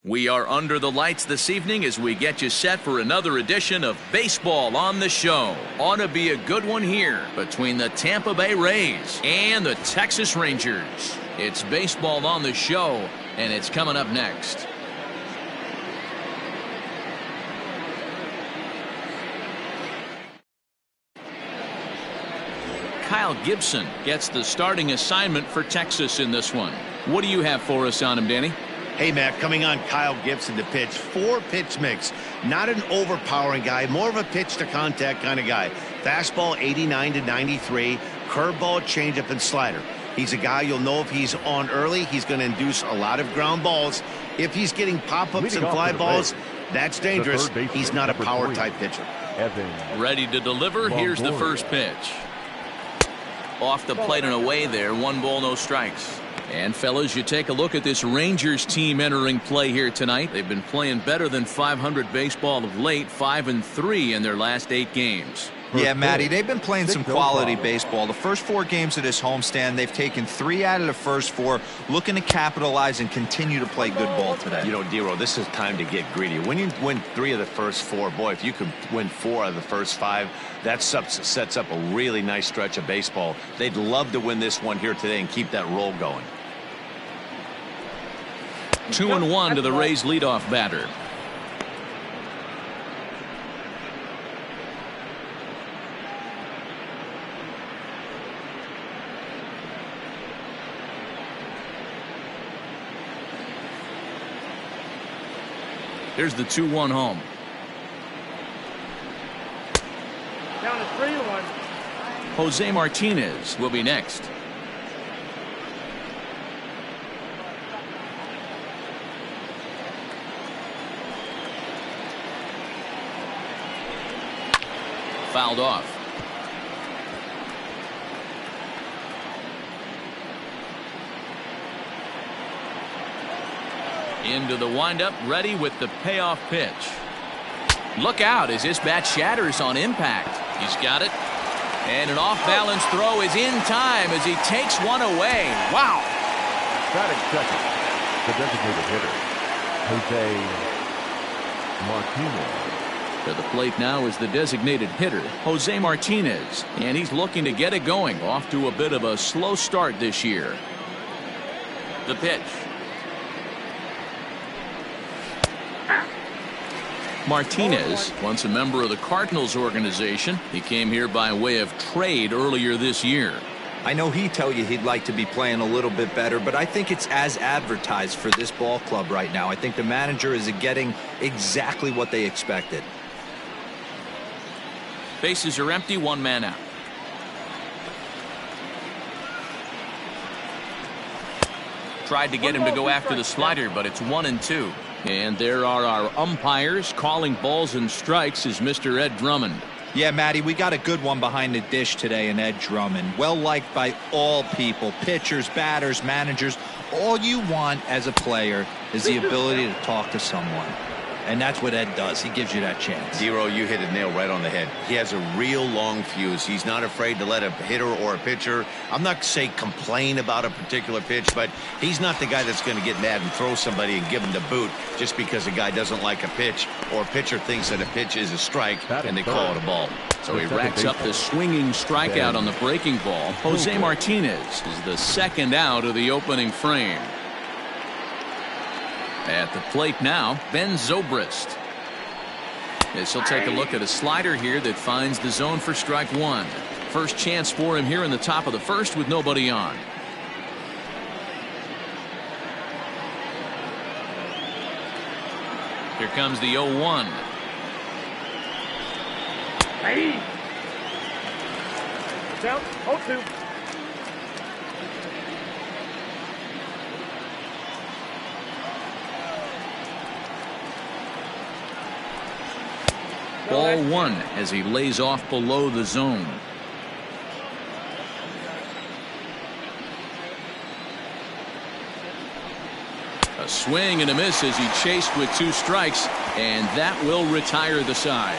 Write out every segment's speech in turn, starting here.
We are under the lights this evening as we get you set for another edition of Baseball on the Show. Ought to be a good one here between the Tampa Bay Rays and the Texas Rangers. It's Baseball on the Show, and it's coming up next. Kyle Gibson gets the starting assignment for Texas in this one. What do you have for us on him, Danny? Hey, Matt, coming on Kyle Gibson to pitch. 4-pitch mix. Not an overpowering guy, more of a pitch-to-contact kind of guy. Fastball 89 to 93, curveball, changeup, and slider. He's a guy you'll know if he's on early, he's going to induce a lot of ground balls. If he's getting pop-ups and fly balls, that's dangerous. He's not a power-type pitcher. Ready to deliver. Here's the first pitch. Off the plate and away there. 1 ball, no strikes. And fellas, you take a look at this Rangers team entering play here tonight. They've been playing better than .500 baseball of late, 5-3 in their last 8 games. Yeah, Matty, they've been playing some quality baseball. The first 4 games of this homestand, they've taken 3 out of the first 4, looking to capitalize and continue to play good ball today. You know, Dero, this is time to get greedy. When you win 3 of the first 4, boy, if you could win 4 out of the first 5, that sets up a really nice stretch of baseball. They'd love to win this one here today and keep that roll going. 2-1 to the Rays leadoff batter. Here's the 2-1 home. Down to 3-1. Jose Martinez will be next. Fouled off. Into the windup, ready with the payoff pitch. Look out as this bat shatters on impact. He's got it. And an off-balance throw is in time as he takes one away. Wow. Batting second, the designated hitter, Jose Martinez. To the plate now is the designated hitter, Jose Martinez, and he's looking to get it going. Off to a bit of a slow start this year. The pitch. Martinez, once a member of the Cardinals organization, he came here by way of trade earlier this year. I know he'd tell you he'd like to be playing a little bit better, but I think it's as advertised for this ball club right now. I think the manager is getting exactly what they expected. Bases are empty, 1 man out. Tried to get him to go after the slider, but it's 1-2. And there are our umpires calling balls and strikes is Mr. Ed Drummond. Yeah, Matty, we got a good one behind the dish today in Ed Drummond. Well liked by all people, pitchers, batters, managers. All you want as a player is the ability to talk to someone. And that's what Ed does. He gives you that chance. Dero, you hit a nail right on the head. He has a real long fuse. He's not afraid to let a hitter or a pitcher, I'm not saying complain about a particular pitch, but he's not the guy that's going to get mad and throw somebody and give him the boot just because a guy doesn't like a pitch or a pitcher thinks that a pitch is a strike and they call it a ball. So he racks up the swinging strikeout on the breaking ball. Jose Martinez is the second out of the opening frame. At the plate now, Ben Zobrist. As he'll take a look at a slider here that finds the zone for strike 1. First chance for him here in the top of the first with nobody on. Here comes the 0-1. Hey. Down 0-2. Ball 1 as he lays off below the zone. A swing and a miss as he chased with 2 strikes, and that will retire the side.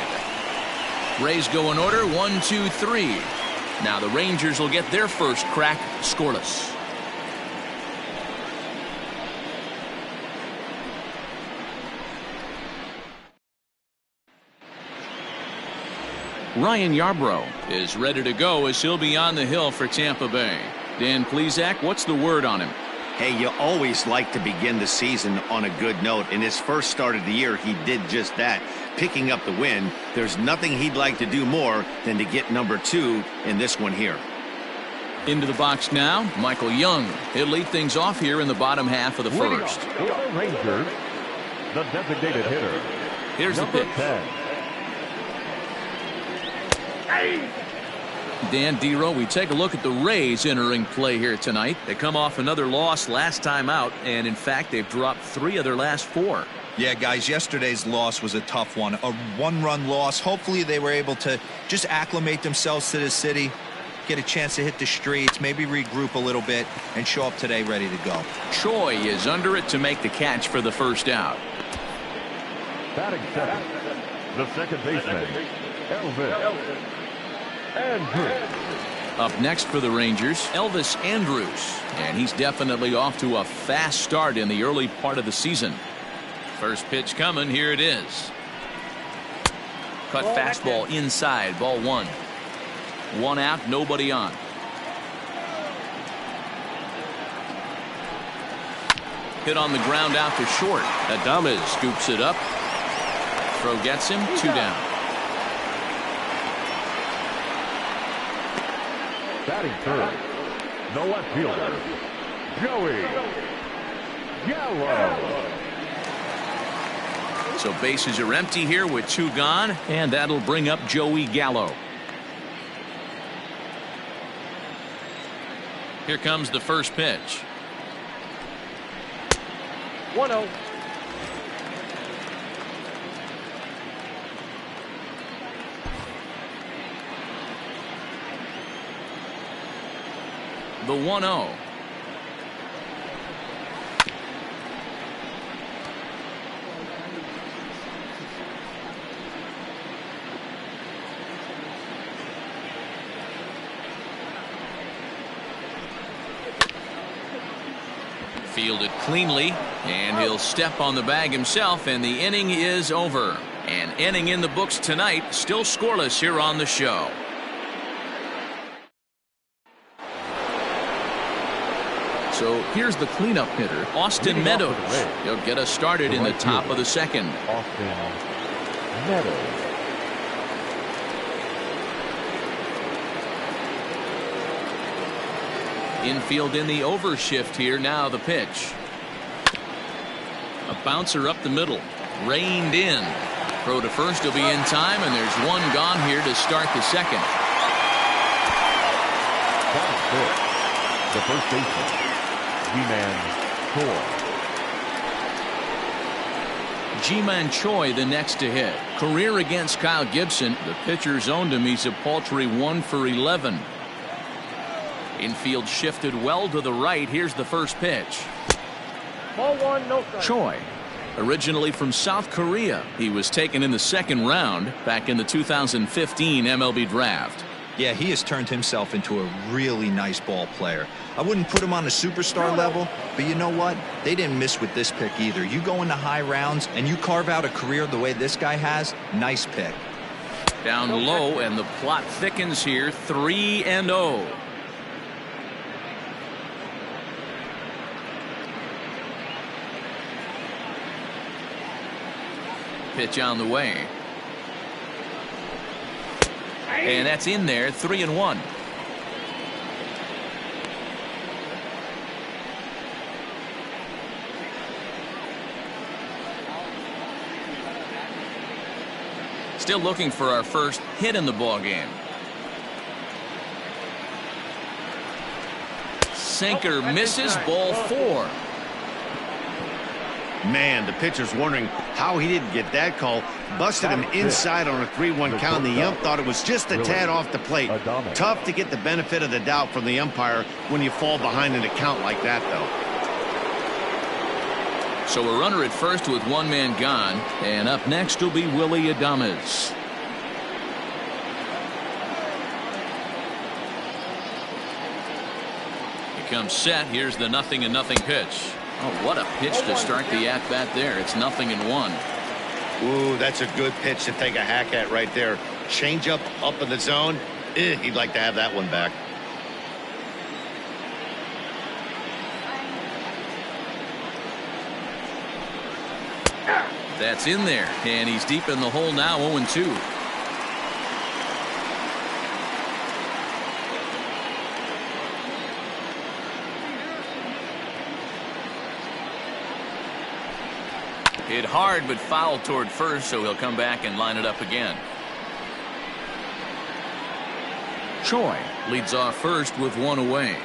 Rays go in order, 1, 2, 3. Now the Rangers will get their first crack scoreless. Ryan Yarbrough is ready to go as he'll be on the hill for Tampa Bay. Dan Plesac, what's the word on him? Hey, you always like to begin the season on a good note. In his first start of the year, he did just that, picking up the win. There's nothing he'd like to do more than to get number 2 in this one here. Into the box now, Michael Young. He'll lead things off here in the bottom half of the first. For the Rangers, the designated hitter. Here's the pitch. 10. Dan Dero, we take a look at the Rays entering play here tonight. They come off another loss last time out, and in fact, they've dropped 3 of their last 4. Yeah, guys, yesterday's loss was a tough one. A one-run loss. Hopefully they were able to just acclimate themselves to the city, get a chance to hit the streets, maybe regroup a little bit, and show up today ready to go. Choi is under it to make the catch for the first out. Batting second, the second baseman, Elvis Andrews. Up next for the Rangers, Elvis Andrews, and he's definitely off to a fast start in the early part of the season. First pitch coming, here it is. Cut fastball inside, ball 1. 1 out, nobody on. Hit on the ground out to short. Adames scoops it up. Throw gets him, 2 down. Batting third, the left fielder, Joey Gallo. So bases are empty here with 2 gone, and that'll bring up Joey Gallo. Here comes the first pitch. 1-0. The 1-0. Fielded cleanly, and he'll step on the bag himself, and the inning is over. An inning in the books tonight, still scoreless here on the show. So here's the cleanup hitter, Austin Meadows. He'll get us started in the top of the second. Austin Meadows. Infield in the overshift here. Now the pitch. A bouncer up the middle. Reined in. Throw to first will be in time, and there's 1 gone here to start the second. The first baseman, G-Man Choi. G-Man Choi the next to hit. Career against Kyle Gibson. The pitcher's owned him. He's a paltry 1 for 11. Infield shifted well to the right. Here's the first pitch. Ball 1, no strike. Choi, originally from South Korea, he was taken in the 2nd round back in the 2015 MLB draft. Yeah, he has turned himself into a really nice ball player. I wouldn't put him on a superstar level, but you know what? They didn't miss with this pick either. You go into high rounds and you carve out a career the way this guy has, nice pick. Down low, and the plot thickens here. 3-0. Pitch on the way. And that's in there. 3-1. Still looking for our first hit in the ball game. Sinker misses. Ball 4. Man, the pitcher's wondering how he didn't get that call. Busted him inside on a 3-1 count. The ump thought it was just a tad off the plate. Tough to get the benefit of the doubt from the umpire when you fall behind in a count like that, though. So a runner at first with 1 man gone, and up next will be Willie Adames. He comes set. Here's the 0-0 pitch. Oh, what a pitch to start the at-bat there. It's 0-1. Ooh, that's a good pitch to take a hack at right there. changeup up in the zone. He'd like to have that one back. That's in there, and he's deep in the hole now, 0-2. Hit hard, but fouled toward first, so he'll come back and line it up again. Choi leads off first with one away.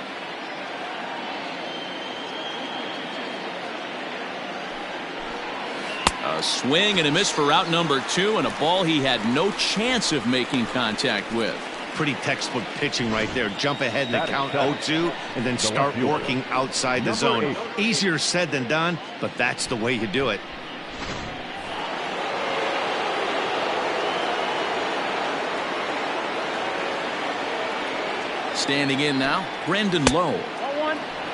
A swing and a miss for out number 2, and a ball he had no chance of making contact with. Pretty textbook pitching right there. Jump ahead in the count 0-2 and then start working outside the zone. Easier said than done, but that's the way you do it. Standing in now, Brendan Lowe.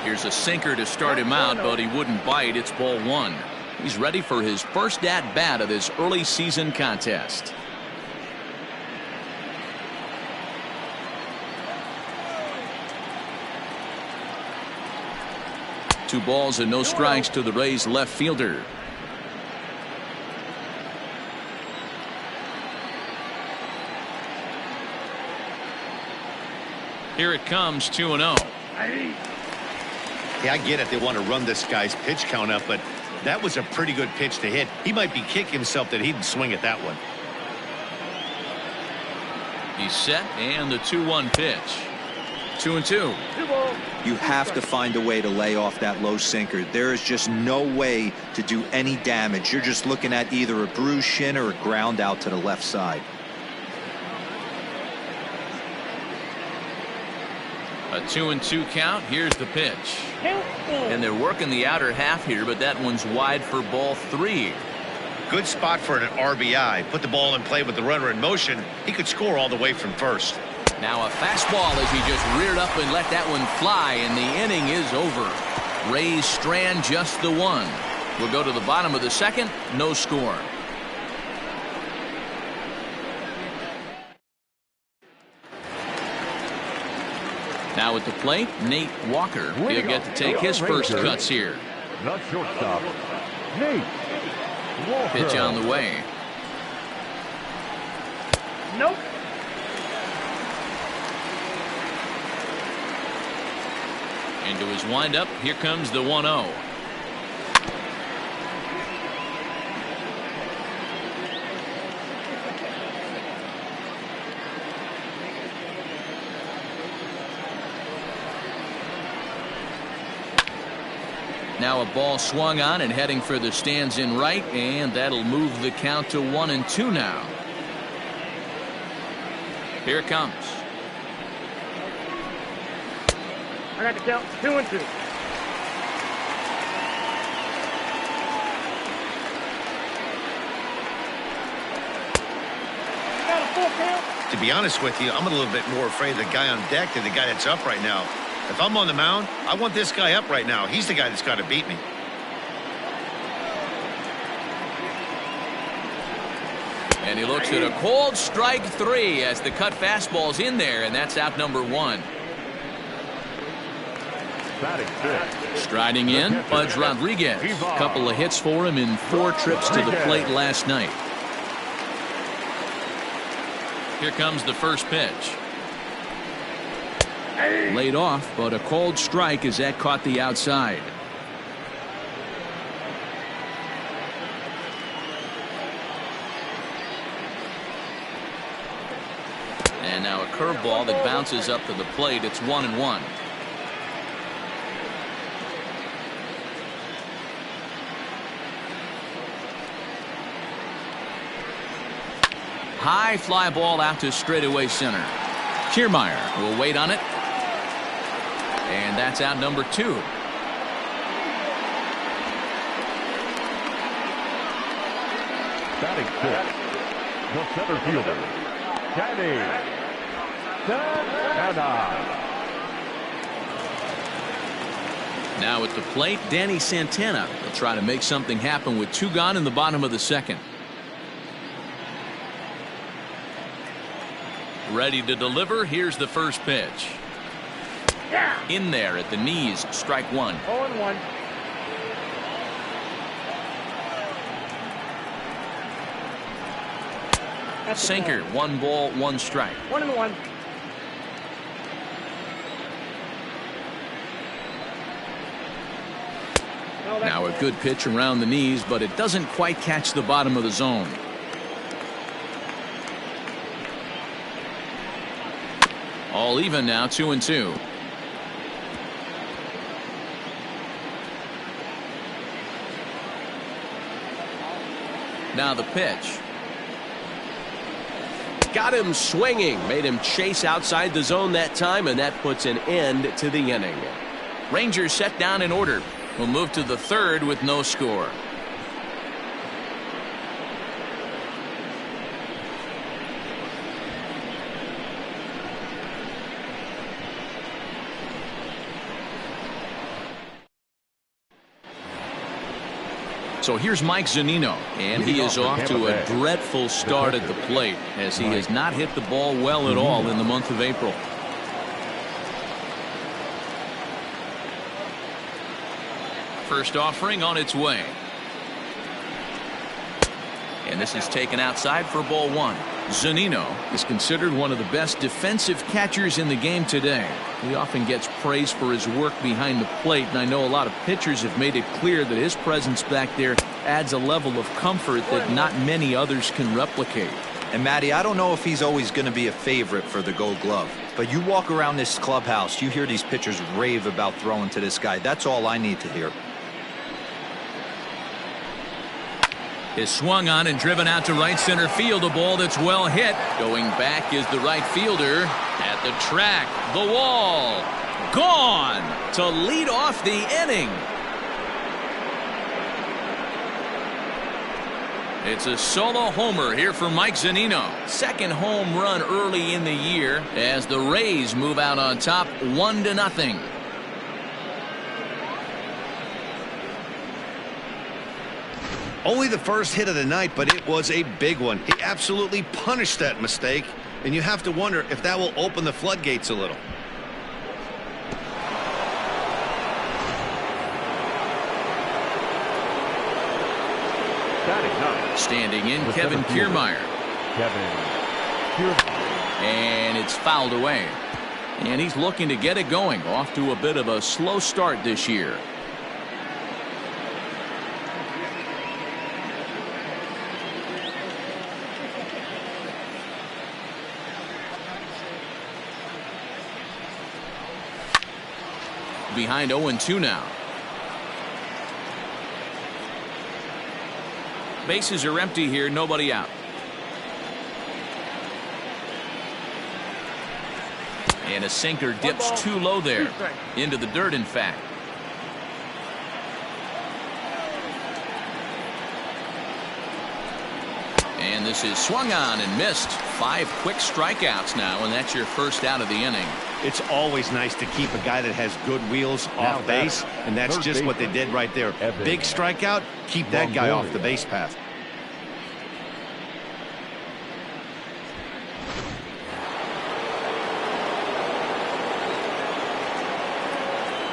Here's a sinker to start him out, but he wouldn't bite. It's ball 1. He's ready for his first at-bat of this early season contest. Two balls and no strikes to the Rays left fielder. Here it comes, 2-0. Yeah, I get it. They want to run this guy's pitch count up, but that was a pretty good pitch to hit. He might be kicking himself that he didn't swing at that one. He's set, and the 2-1 pitch. 2-2. You have to find a way to lay off that low sinker. There is just no way to do any damage. You're just looking at either a bruised shin or a ground out to the left side. A 2-2 count. Here's the pitch. And they're working the outer half here, but that one's wide for ball 3. Good spot for an RBI. Put the ball in play with the runner in motion. He could score all the way from first. Now a fastball as he just reared up and let that one fly, and the inning is over. Rays strand just the one. We'll go to the bottom of the second. No score. Now at the plate, Nate Walker. He'll get to take his first cuts here. The shortstop, Nate Walker. Pitch on the way. Nope. Into his windup. Here comes the 1-0. Now a ball swung on and heading for the stands in right, and that'll move the count to 1-2 now. Here it comes. I got the count 2-2. Got a full count. To be honest with you, I'm a little bit more afraid of the guy on deck than the guy that's up right now. If I'm on the mound, I want this guy up right now. He's the guy that's got to beat me. And he looks at a cold strike 3 as the cut fastball's in there, and that's out number 1. Striding in, Pudge Rodriguez. A couple of hits for him in 4 trips to the plate last night. Here comes the first pitch. Laid off, but a cold strike as that caught the outside. And now a curveball that bounces up to the plate. It's 1-1. High fly ball out to straightaway center. Kiermaier will wait on it. And that's out number 2. Batting fifth, the center fielder, Danny Santana. Now at the plate, Danny Santana will try to make something happen with 2 gone in the bottom of the second. Ready to deliver. Here's the first pitch. In there at the knees. Strike one. 0-1. Sinker. 1 ball, 1 strike. 1-1. Now a good pitch around the knees, but it doesn't quite catch the bottom of the zone. All even now, 2-2. Now the pitch. Got him swinging, made him chase outside the zone that time, and that puts an end to the inning. Rangers set down in order. We'll move to the third with no score. So here's Mike Zunino, and he is off to a dreadful start at the plate as he has not hit the ball well at all in the month of April. First offering on its way. And this is taken outside for ball one. Zunino is considered one of the best defensive catchers in the game today. He often gets praise for his work behind the plate, and I know a lot of pitchers have made it clear that his presence back there adds a level of comfort that not many others can replicate. And Matty, I don't know if he's always going to be a favorite for the Gold Glove, but you walk around this clubhouse, you hear these pitchers rave about throwing to this guy. That's all I need to hear. Is swung on and driven out to right center field. A ball that's well hit. Going back is the right fielder. At the track, the wall. Gone to lead off the inning. It's a solo homer here for Mike Zunino. Second home run early in the year as the Rays move out on top 1-0. Only the first hit of the night, but it was a big one. He absolutely punished that mistake, and you have to wonder if that will open the floodgates a little. Standing in, Kevin Kiermaier. And it's fouled away. And he's looking to get it going. Off to a bit of a slow start this year. Behind 0-2 now. Bases are empty here, nobody out. And a sinker dips too low there. Into the dirt, in fact. And this is swung on and missed. 5 quick strikeouts now, and that's your first out of the inning. It's always nice to keep a guy that has good wheels off base, and that's just what they did right there. Big strikeout, keep that guy off the base path.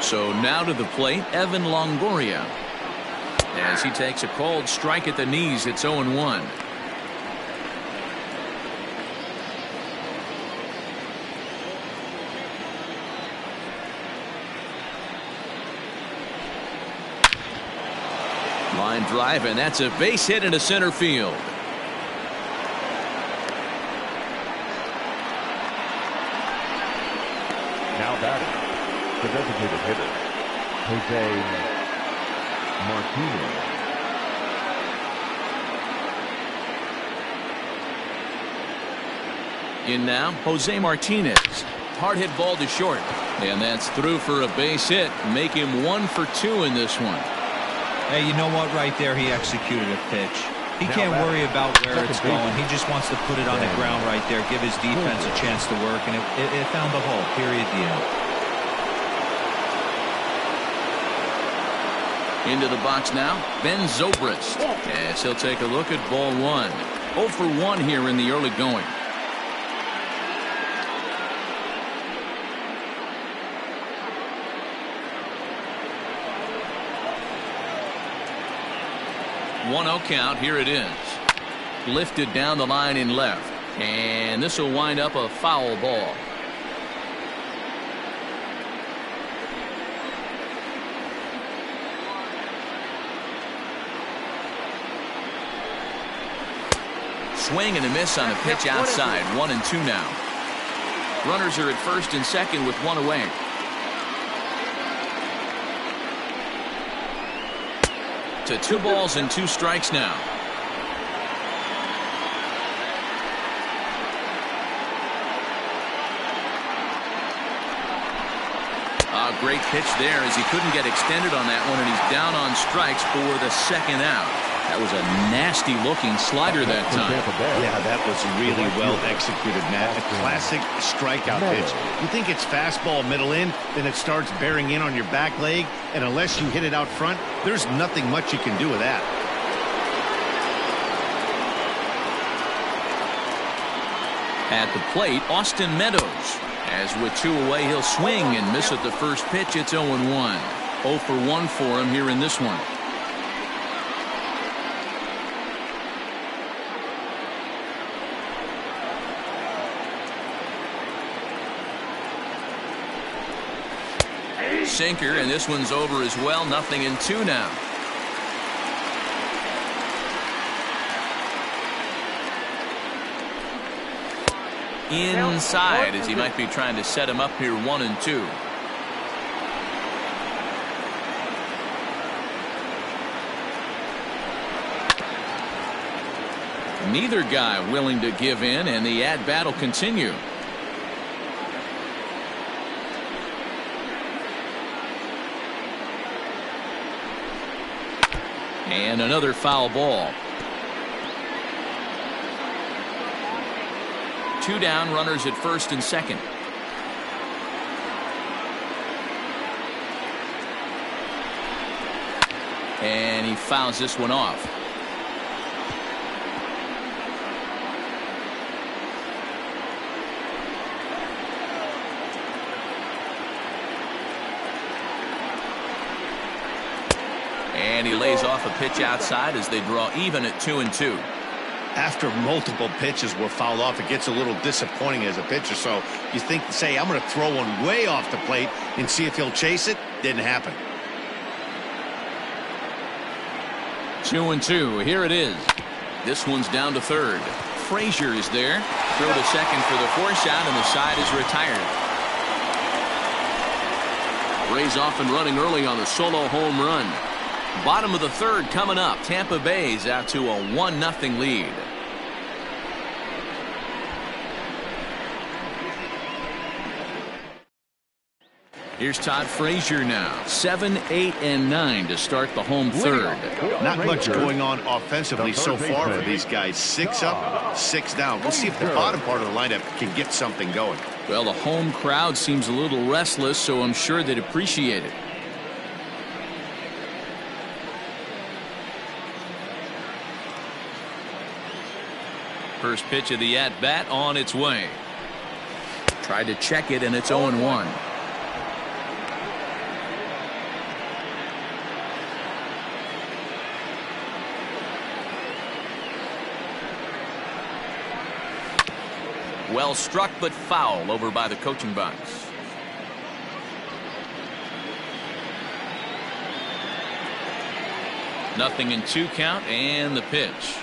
So now to the plate, Evan Longoria. As he takes a cold strike at the knees, it's 0-1. Line drive, and that's a base hit into center field. Now batting, the designated hitter, Jose Martinez. In now, Jose Martinez. Hard hit ball to short. And that's through for a base hit. Make him 1 for 2 in this one. Hey, you know what? Right there, he executed a pitch. He can't worry about where it's going. He just wants to put it on the ground right there, give his defense a chance to work, and it found the hole. Period. The end. Into the box now, Ben Zobrist. As he'll take a look at ball 1. 0 for 1 here in the early going. 1-0 count. Here it is. Lifted down the line in left. And this will wind up a foul ball. Swing and a miss on a pitch outside. 1-2 now. Runners are at first and second with one away. To 2 balls and 2 strikes now. A great pitch there as he couldn't get extended on that one, and he's down on strikes for the second out. That was a nasty looking slider that time. Yeah, that was really well executed, Matt. A classic strikeout pitch. You think it's fastball middle in, then it starts bearing in on your back leg, and unless you hit it out front, there's nothing much you can do with that. At the plate, Austin Meadows. As with 2 away, he'll swing and miss at the first pitch. It's 0-1. 0 for 1 for him here in this one. Sinker, and this one's over as well. 0-2 now. Inside as he might be trying to set him up here. 1-2. Neither guy willing to give in, and the at-bat will continue. And another foul ball. 2 down, runners at first and second. And he fouls this one off. And he lays off a pitch outside as they draw even at 2-2. After multiple pitches were fouled off, it gets a little disappointing as a pitcher. So you think, say, I'm going to throw one way off the plate and see if he'll chase it. Didn't happen. 2-2. Here it is. This one's down to third. Frazier is there. Throw to second for the force out, and the side is retired. Rays off and running early on a solo home run. Bottom of the third coming up. Tampa Bay's out to a 1-0 lead. Here's Todd Frazier now. 7, 8, and 9 to start the home third. Not much going on offensively so far for these guys. 6 up, 6 down. We'll see if the bottom part of the lineup can get something going. Well, the home crowd seems a little restless, so I'm sure they'd appreciate it. First pitch of the at-bat on its way. Tried to check it, and it's 0-1. Well struck, but foul over by the coaching box. Nothing in 2 count, and the pitch.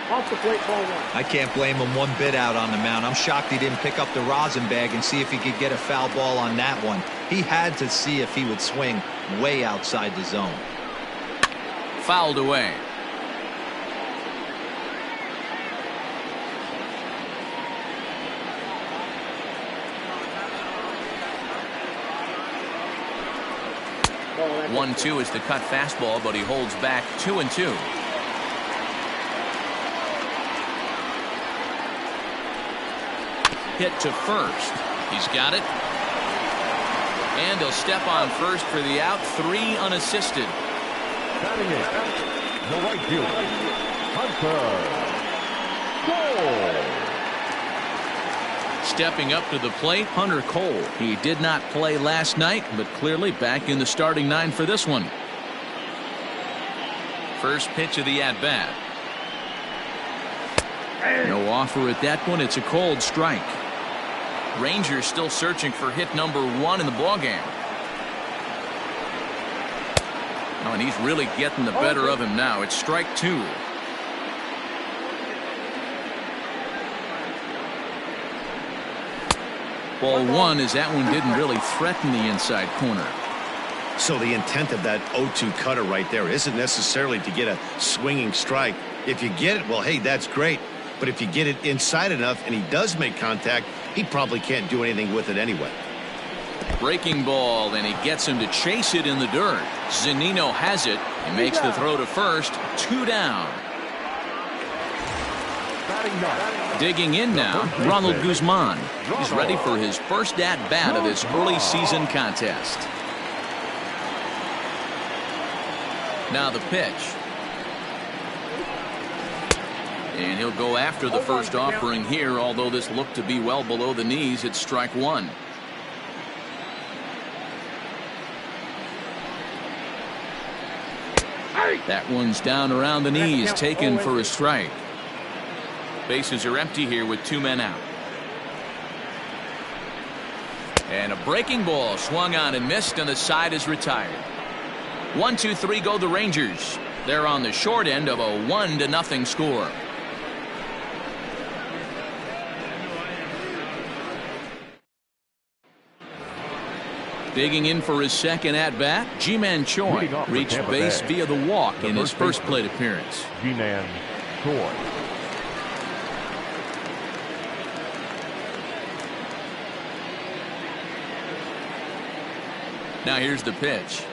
Off the plate, ball 1. I can't blame him one bit out on the mound. I'm shocked he didn't pick up the rosin bag and see if he could get a foul ball on that one. He had to see if he would swing way outside the zone. Fouled away. 1-2 is the cut fastball, but he holds back 2-2. Hit to first. He's got it. And he'll step on first for the out. 3 unassisted. Batting it, the right fielder, Hunter. Cole. Stepping up to the plate, Hunter Cole. He did not play last night, but clearly back in the starting 9 for this one. First pitch of the at-bat. No offer at that one. It's a cold strike. Rangers still searching for hit number 1 in the ballgame. Oh, and he's really getting the better of him now. It's strike 2. Ball 1 as that one didn't really threaten the inside corner. So the intent of that 0-2 cutter right there isn't necessarily to get a swinging strike. If you get it, well, hey, that's great. But if you get it inside enough and he does make contact, he probably can't do anything with it anyway. Breaking ball, and he gets him to chase it in the dirt. Zunino has it. He makes the throw to first. 2 down. Digging in now, Ronald Guzman. He's ready for his first at-bat of this early season contest. Now the pitch. And he'll go after the first offering here, although this looked to be well below the knees. It's strike 1. That one's down around the knees, taken for a strike. Bases are empty here with 2 men out. And a breaking ball swung on and missed, and the side is retired. 1-2-3 go the Rangers. They're on the short end of a 1-0 score. Digging in for his second at-bat, Ji-Man Choi reached base via the walk in his first plate appearance. Ji-Man Choi. Now here's the pitch.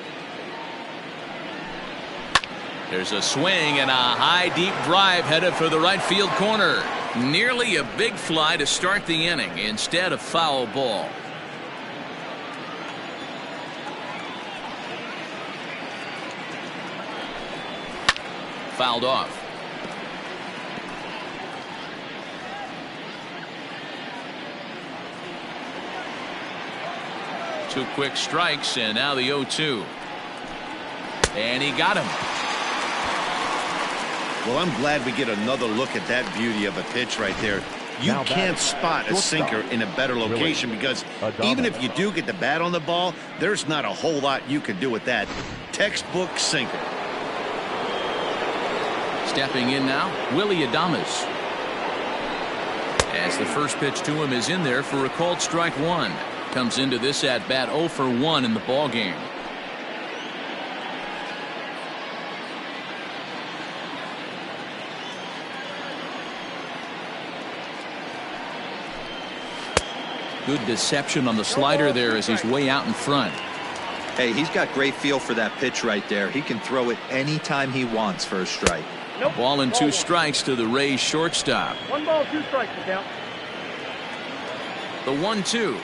There's a swing and a high deep drive headed for the right field corner. Nearly a big fly to start the inning. Instead, a foul ball. Fouled off. Two quick strikes, and now the 0-2. And he got him. Well, I'm glad we get another look at that beauty of a pitch right there. You can't spot a sinker in a better location because even if you do get the bat on the ball, there's not a whole lot you can do with that. Textbook sinker. Stepping in now, Willie Adames. As the first pitch to him is in there for a called strike 1. Comes into this at bat 0 for 1 in the ball game. Good deception on the slider there as he's way out in front. Hey, he's got great feel for that pitch right there. He can throw it anytime he wants for a strike. Nope. Ball and 2 strikes to the Rays shortstop. 1 ball, 2 strikes to count. The 1-2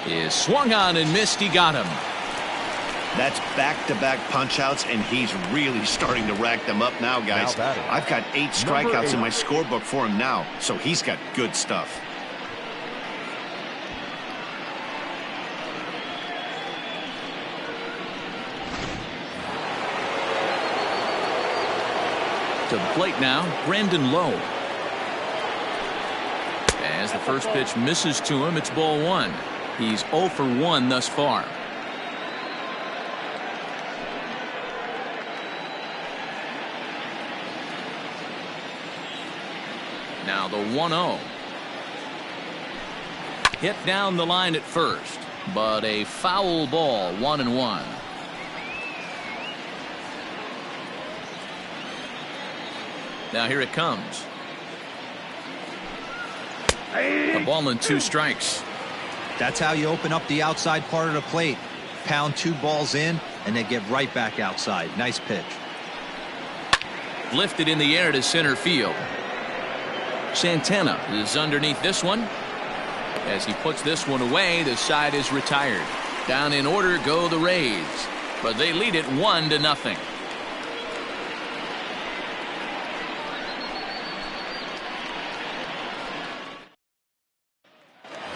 is swung on and missed. He got him. That's back-to-back punch-outs, and he's really starting to rack them up now, guys. I've got 8 strikeouts in my scorebook for him now, so he's got good stuff. To the plate now, Brandon Lowe. As the first pitch misses to him, it's ball 1. He's 0 for 1 thus far. Now the 1-0. Hit down the line at first, but a foul ball, 1-1. Now here it comes. A ball and 2 strikes. That's how you open up the outside part of the plate. Pound 2 balls in, and they get right back outside. Nice pitch. Lifted in the air to center field. Santana is underneath this one. As he puts this one away, the side is retired. Down in order go the Rays, but they lead it 1-0.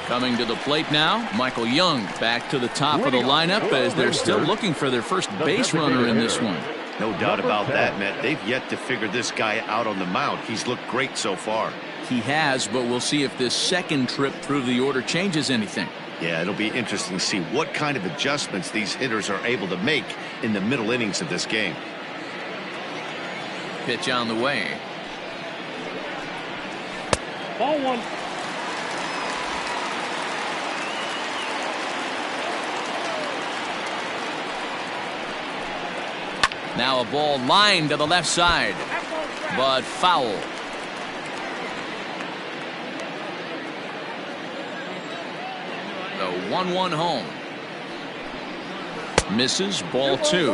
Coming to the plate now, Michael Young back to the top of the lineup as they're still looking for their first base runner in this one. No doubt about that, Matt. They've yet to figure this guy out on the mound. He's looked great so far. He has, but we'll see if this second trip through the order changes anything. Yeah, it'll be interesting to see what kind of adjustments these hitters are able to make in the middle innings of this game. Pitch on the way. Ball 1. Now a ball lined to the left side, but foul. The 1-1 home. Misses, ball 2.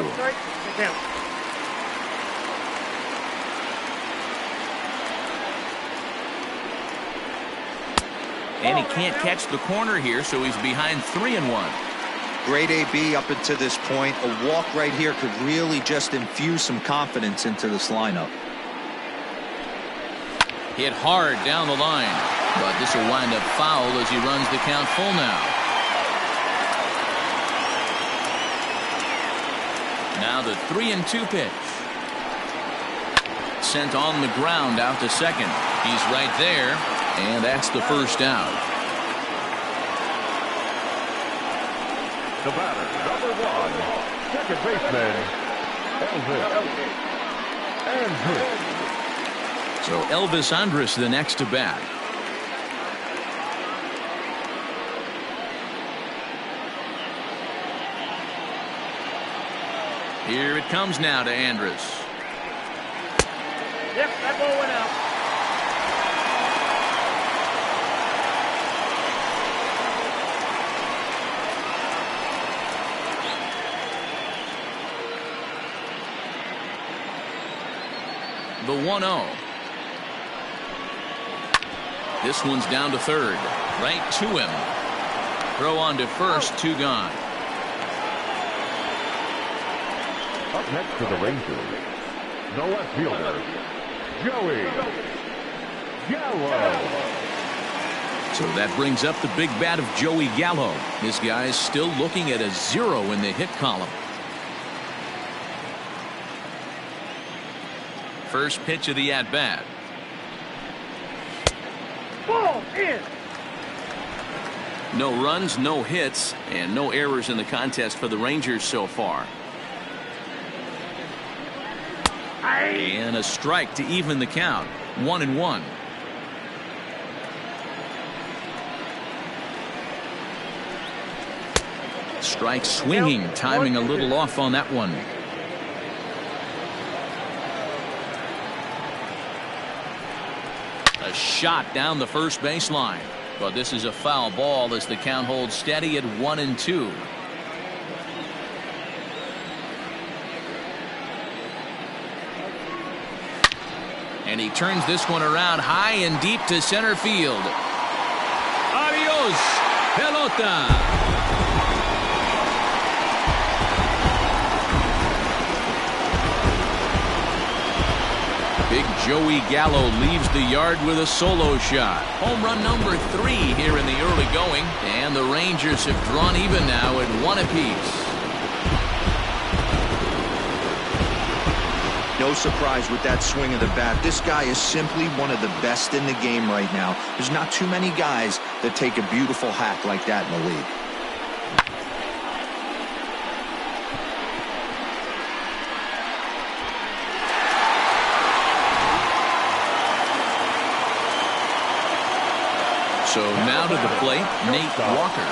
And he can't catch the corner here, so he's behind 3-1. Great AB up until this point. A walk right here could really just infuse some confidence into this lineup. Hit hard down the line, but this will wind up foul as he runs the count full now. Now the 3-2 pitch. Sent on the ground out to second. He's right there, and that's the first out. The batter, number 1, second baseman, Elvis Andrus. So Elvis Andrus the next to bat. Here it comes now to Andrus. Yep, that ball went out. The 1-0. This one's down to third. Right to him. Throw on to first, 2 gone. Up next to the Rangers, the left fielder, Joey Gallo. So that brings up the big bat of Joey Gallo. This guy's still looking at a 0 in the hit column. First pitch of the at-bat. Ball in. No runs, no hits, and no errors in the contest for the Rangers so far. And a strike to even the count. 1-1. Strike swinging, timing a little off on that one. A shot down the first baseline, but this is a foul ball as the count holds steady at 1-2. And he turns this one around high and deep to center field. Adios, pelota. Big Joey Gallo leaves the yard with a solo shot. Home run number 3 here in the early going, and the Rangers have drawn even now at 1 apiece. No surprise with that swing of the bat. This guy is simply one of the best in the game right now. There's not too many guys that take a beautiful hack like that in the league. So now to the plate, Nate Walker.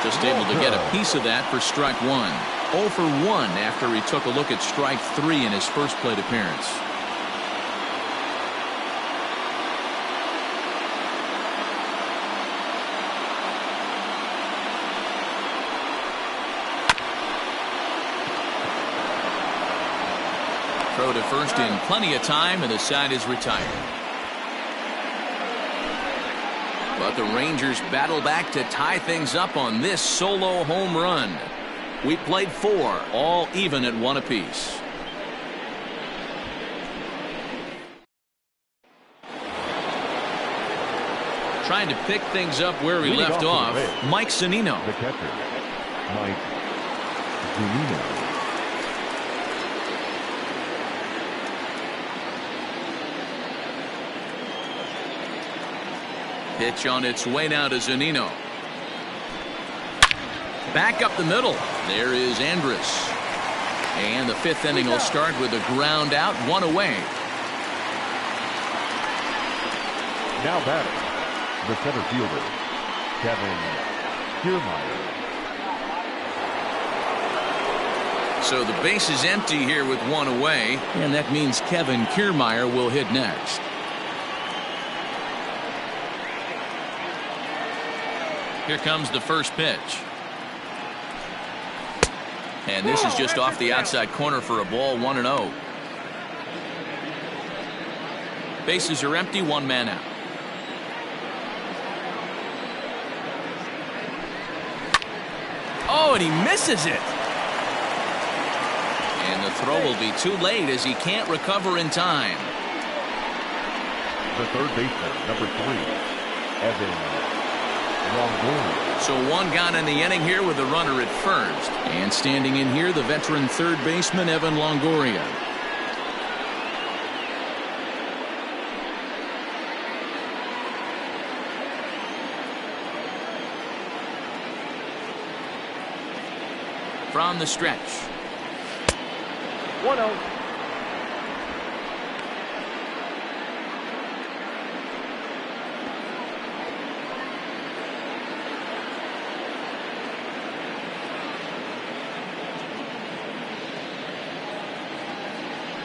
Just able to get a piece of that for strike 1. 0 for 1 after he took a look at strike 3 in his first plate appearance. throw to first in plenty of time, and the side is retired. But the Rangers battle back to tie things up on this solo home run. We played 4, all even at 1 apiece. Trying to pick things up where he left off, Mike Zunino. The catcher, Mike Zunino. Pitch on its way now to Zunino. Back up the middle. There is Andrus. And the 5th inning will start with a ground out, 1 away. Now batting, the center fielder, Kevin Kiermaier. So the base is empty here with 1 away, and that means Kevin Kiermaier will hit next. Here comes the first pitch. And this is just off the outside corner for a ball, 1-0. Bases are empty, 1 man out. Oh, and he misses it. And the throw will be too late as he can't recover in time. The third baseman, number 3, Evan Longoria. So 1 gone in the inning here with the runner at first. And standing in here, the veteran third baseman, Evan Longoria. From the stretch. 1-0.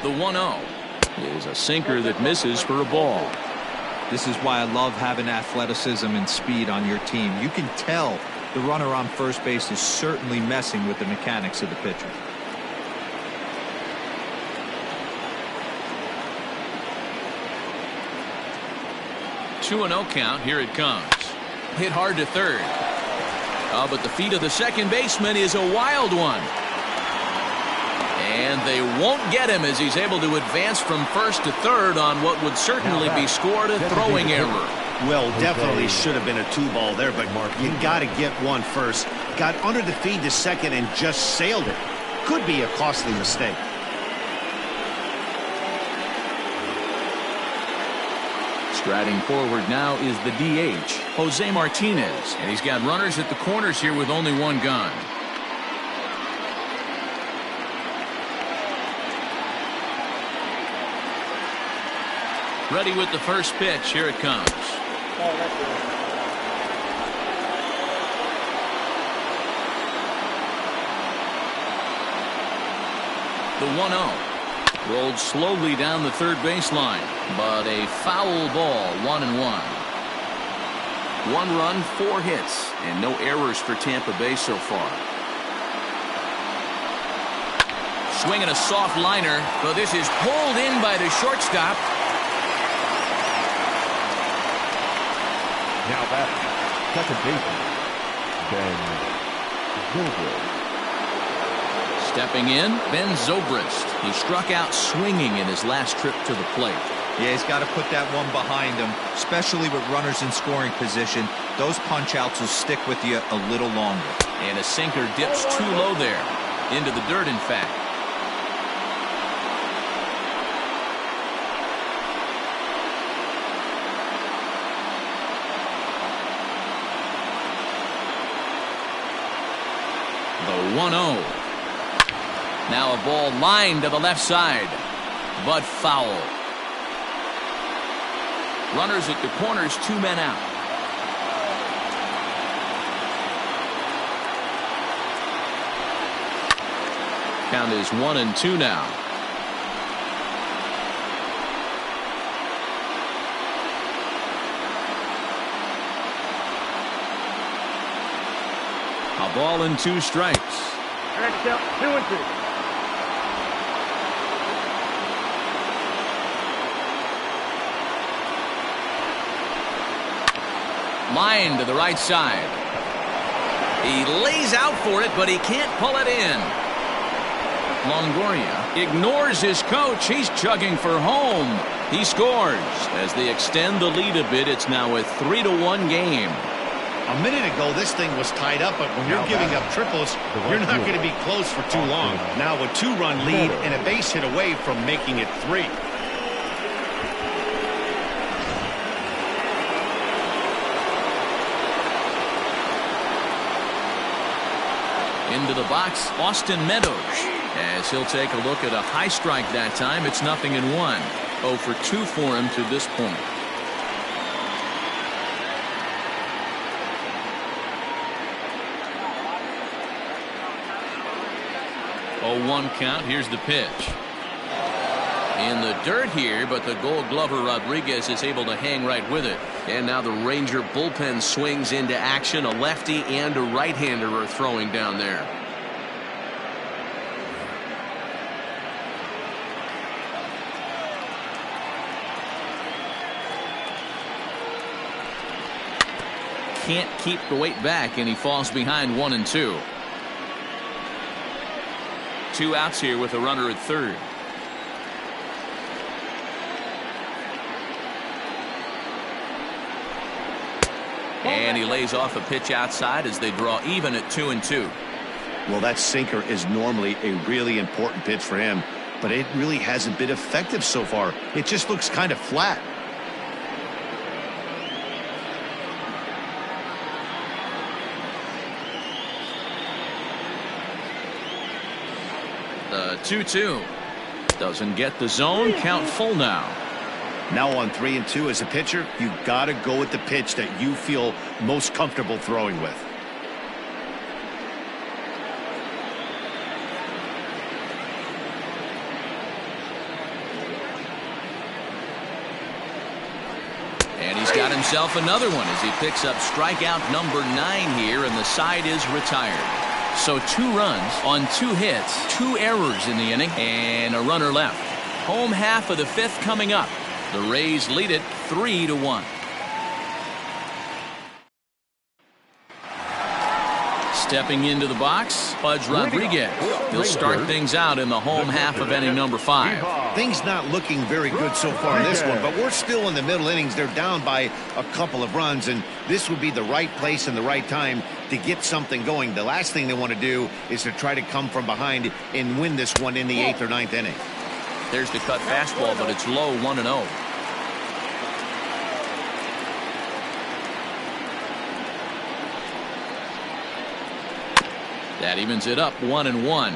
The 1-0 is a sinker that misses for a ball. This is why I love having athleticism and speed on your team. You can tell the runner on first base is certainly messing with the mechanics of the pitcher. Two and 0 count. Here it comes. Hit hard to third. Oh, but the feet of the second baseman is a wild one. And they won't get him as he's able to advance from first to third on what would certainly be scored a throwing error. Well, definitely should have been a 2-ball there, but you got to get one first. Got under the feed to second and just sailed it. Could be a costly mistake. Striding forward now is the DH, Jose Martinez, and he's got runners at the corners here with only 1 gone. Ready with the first pitch. Here it comes. The 1-0 rolled slowly down the third baseline, but a foul ball, 1-1. 1 run, 4 hits, and no errors for Tampa Bay so far. Swinging a soft liner, but this is pulled in by the shortstop. Now batting, second baseman, Ben Zobrist. Stepping in, Ben Zobrist. He struck out swinging in his last trip to the plate. Yeah, he's got to put that one behind him, especially with runners in scoring position. Those punch-outs will stick with you a little longer. And a sinker dips too low there. Into the dirt, in fact. The 1-0. Now a ball lined to the left side, but foul. Runners at the corners, 2 men out. Count is 1-2 now. A ball and 2 strikes. Next up, 2-2. Line to the right side. He lays out for it, but he can't pull it in. Longoria ignores his coach. He's chugging for home. He scores. As they extend the lead a bit, it's now a 3-1 game. A minute ago, this thing was tied up, but when you're giving up triples, you're not going to be close for too long. Now a 2-run lead and a base hit away from making it 3. Into the box, Austin Meadows. As he'll take a look at a high strike that time, it's 0-1. 0 for 2 for him to this point. 0-1 count. Here's the pitch. In the dirt here, but the Gold Glover Rodriguez is able to hang right with it. And now the Ranger bullpen swings into action. A lefty and a right-hander are throwing down there. Can't keep the weight back, and he falls behind 1-2. 2 outs here with a runner at third. And he lays off a pitch outside as they draw even at 2-2. Well, that sinker is normally a really important pitch for him, but it really hasn't been effective so far. It just looks kind of flat. The 2-2 doesn't get the zone. Count full now. Now on 3-2 as a pitcher, you got to go with the pitch that you feel most comfortable throwing with. And he's got himself another one as he picks up strikeout number 9 here, and the side is retired. So 2 runs on 2 hits, 2 errors in the inning, and a runner left. Home half of the 5th coming up. The Rays lead it 3-1. Stepping into the box, Pudge Rodriguez. He'll start things out in the home half of inning number 5. Things not looking very good so far in this one, but we're still in the middle innings. They're down by a couple of runs, and this would be the right place and the right time to get something going. The last thing they want to do is to try to come from behind and win this one in the 8th or 9th inning. There's the cut fastball, but it's low, 1-0. That evens it up 1-1.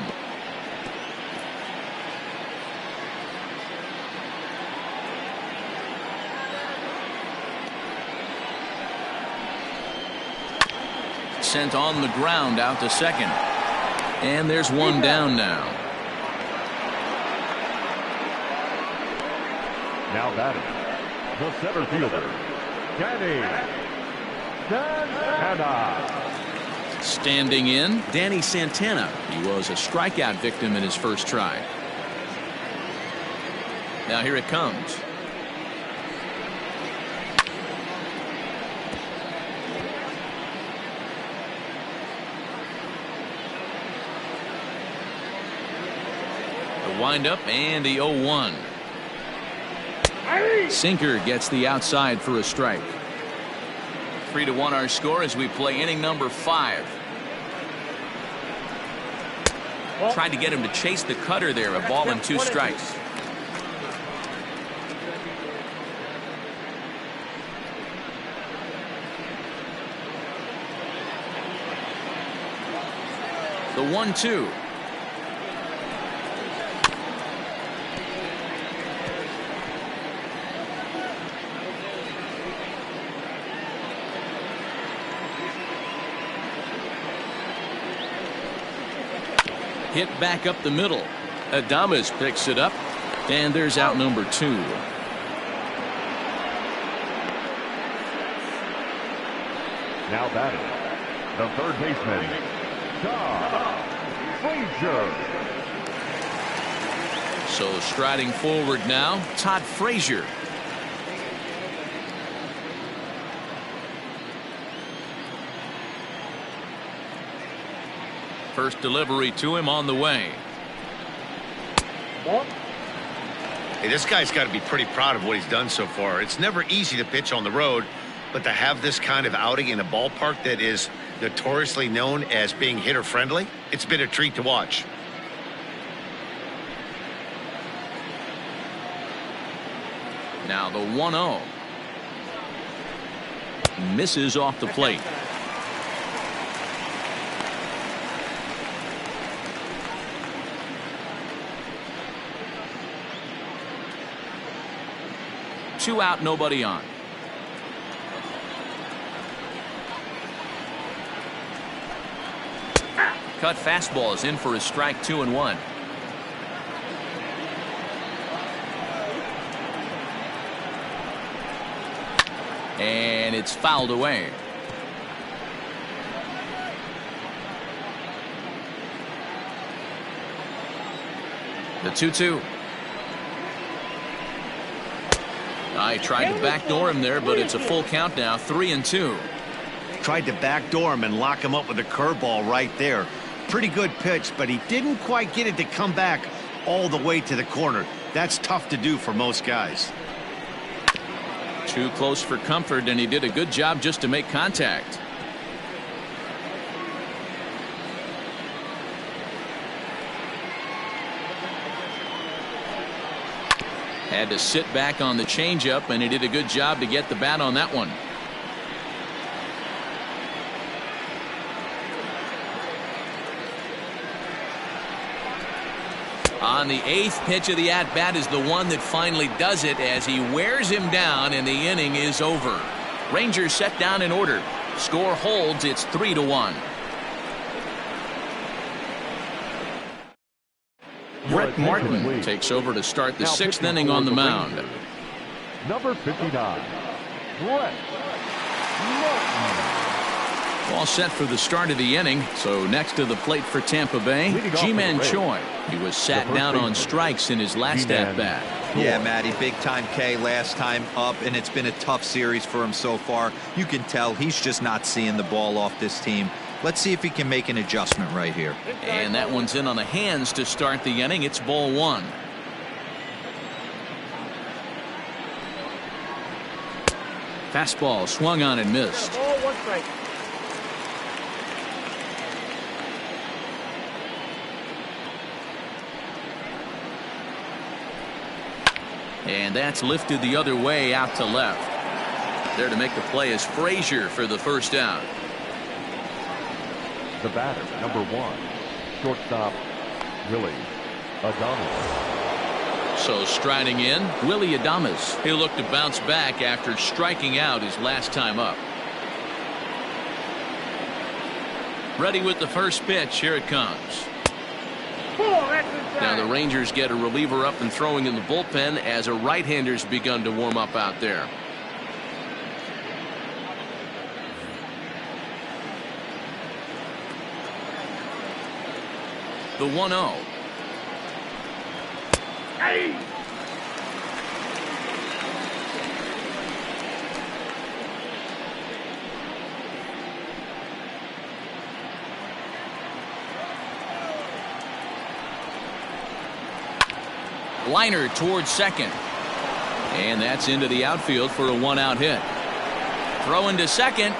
Sent on the ground out to second. And there's one down now. Now batting, the center fielder, Danny Santana. Standing in, Danny Santana. He was a strikeout victim in his first try. Now here it comes. The windup and the 0-1. Sinker gets the outside for a strike. 3-1 our score as we play inning number 5. Tried to get him to chase the cutter there. A ball and 2 strikes. The 1-2. Hit back up the middle. Adames picks it up, and there's out number 2. Now batting, the third baseman, Todd Frazier. So striding forward now, Todd Frazier. First delivery to him on the way. Ball. Hey, this guy's got to be pretty proud of what he's done so far. It's never easy to pitch on the road, but to have this kind of outing in a ballpark that is notoriously known as being hitter friendly, it's been a treat to watch. Now the 1-0. Misses off the plate. Two out, nobody on. Cut fastball is in for a strike, 2-1. And it's fouled away. The 2-2. I tried to backdoor him there, but it's a full count now, 3-2. Tried to backdoor him and lock him up with a curveball right there. Pretty good pitch, but he didn't quite get it to come back all the way to the corner. That's tough to do for most guys. Too close for comfort, and he did a good job just to make contact. Had to sit back on the changeup, and he did a good job to get the bat on that one. On the 8th pitch of the at-bat is the one that finally does it as he wears him down, and the inning is over. Rangers set down in order. Score holds. It's 3-1. Brett Martin Takes over to start the Now 6th pitching inning for on the the mound. Rangers, number 59, Brett Martin. All set for the start of the inning. So next to the plate for Tampa Bay, Leading off for the G-Man Rays, Choi. He was sat first down on baseman, strikes in his last G-Man at-bat. Yeah, Matty, big time K last time up, and it's been a tough series for him so far. You can tell he's just not seeing the ball off this team. Let's see if he can make an adjustment right here. And that one's in on the hands to start the inning. It's ball one. Fastball swung on and missed. Ball, one strike. And that's lifted the other way out to left. There to make the play is Frazier for the first out. The batter, number 1, shortstop, Willie Adames. So striding in, Willie Adames. He'll look to bounce back after striking out his last time up. Ready with the first pitch. Here it comes. Ball, that's inside. Now the Rangers get a reliever up and throwing in the bullpen as a right-hander's begun to warm up out there. The 1-0. Hey. Liner towards second. And that's into the outfield for a one-out hit. Throw into second.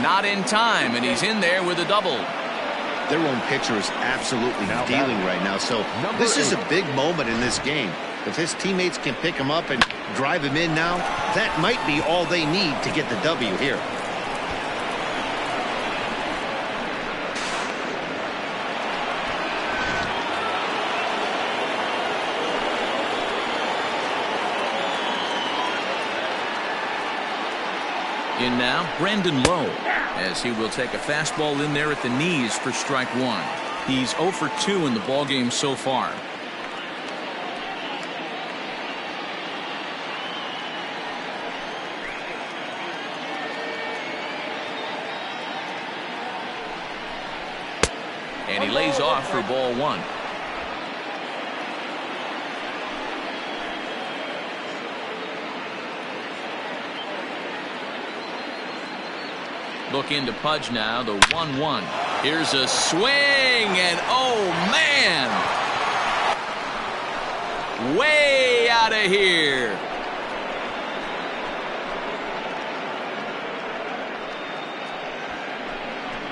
Not in time, and he's in there with a double. Their own pitcher is absolutely Now dealing batting, right now, so number this is 8. a big moment in this game. If his teammates can pick him up and drive him in now, that might be all they need to get the W here. In now, Brandon Lowe, as he will take a fastball in there at the knees for strike one. He's 0 for 2 in the ballgame so far. And he lays off for ball one. Look into Pudge now, the 1-1. Here's a swing, and oh man, way out of here.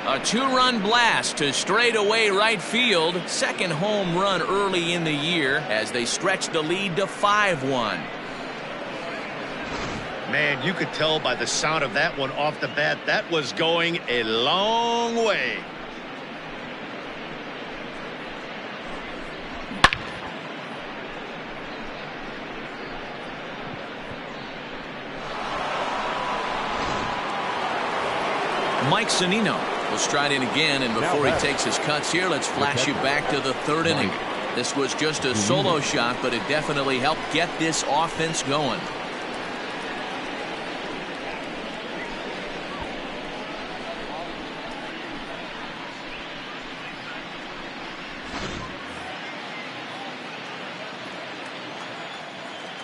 A two-run blast to straightaway right field. Second home run early in the year as they stretch the lead to 5-1. Man, you could tell by the sound of that one off the bat that was going a long way. Mike Zunino will stride in again, and before he takes his cuts here, let's flash you back to the third inning. This was just a solo shot, but it definitely helped get this offense going.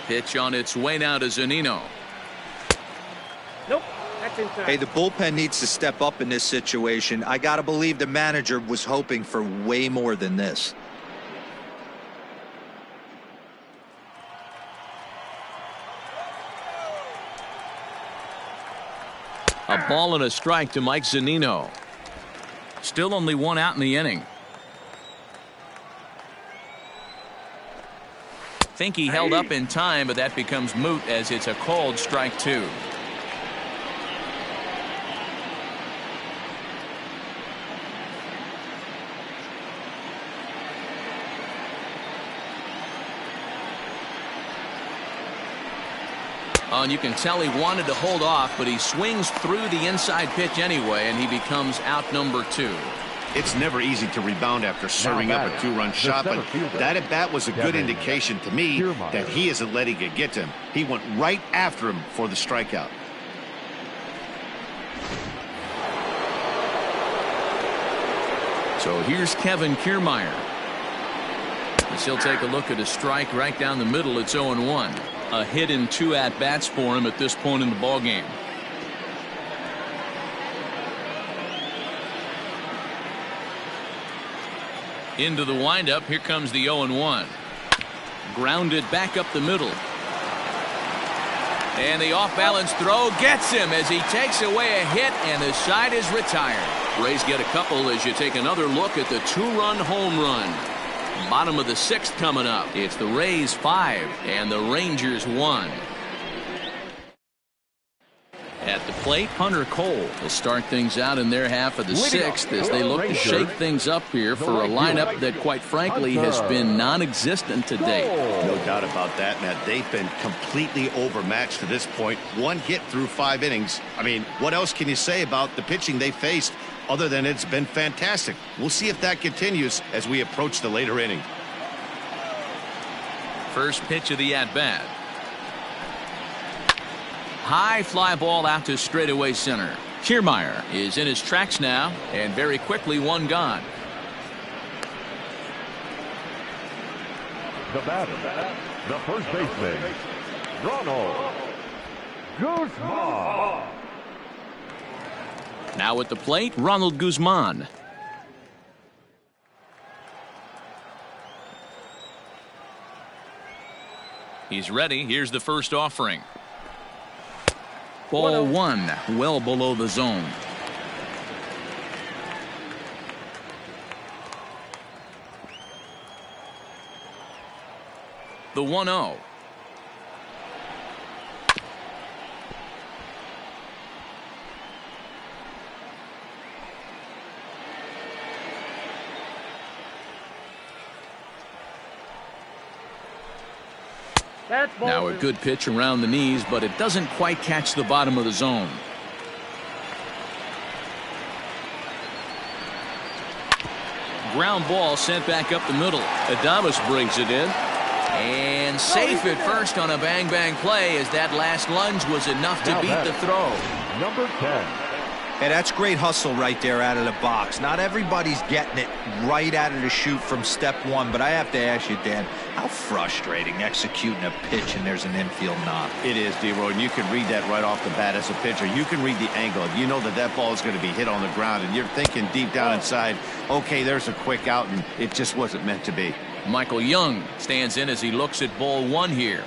Pitch on its way now to Zunino. Nope. That's inside. Hey, the bullpen needs to step up in this situation. I got to believe the manager was hoping for way more than this. A ball and a strike to Mike Zunino. Still only one out in the inning. Think he held up in time, but that becomes moot as it's a called strike two. Oh, and you can tell he wanted to hold off, but he swings through the inside pitch anyway, and he becomes out number two. It's never easy to rebound after serving up a two-run shot, but that at-bat was a good indication to me that he isn't letting it get to him. He went right after him for the strikeout. So here's Kevin Kiermaier. As he'll take a look at a strike right down the middle. It's 0-1. A hit in 2 at-bats for him at this point in the ballgame. Into the windup. Here comes the 0-1. Grounded back up the middle. And the off-balance throw gets him as he takes away a hit, and the side is retired. Rays get a couple as you take another look at the two-run home run. Bottom of the 6th coming up. It's the Rays 5 and the Rangers 1. At the plate, Hunter Cole will start things out in their half of the 6th as they look to shake things up here for a lineup that, quite frankly, has been non-existent to date. No doubt about that, Matt. They've been completely overmatched to this point. One hit through 5 innings. I mean, what else can you say about the pitching they faced other than it's been fantastic? We'll see if that continues as we approach the later inning. First pitch of the at-bat. High fly ball out to straightaway center. Kiermaier is in his tracks now, and very quickly one gone. The batter, the first baseman, Ronald Guzman. Now at the plate, Ronald Guzman. He's ready. Here's the first offering. Ball 1, well below the zone. The 1-0. Now a good pitch around the knees, but it doesn't quite catch the bottom of the zone. Ground ball sent back up the middle. Adames brings it in. And safe at first on a bang-bang play as that last lunge was enough to beat the throw. Number 10, Hey, that's great hustle right there out of the box. Not everybody's getting it right out of the chute from step one, but I have to ask you, Dan, how frustrating executing a pitch and there's an infield knock. It is, D-Roy, and you can read that right off the bat as a pitcher. You can read the angle. You know that that ball is going to be hit on the ground, and you're thinking deep down inside, okay, there's a quick out, and it just wasn't meant to be. Michael Young stands in as he looks at ball one here.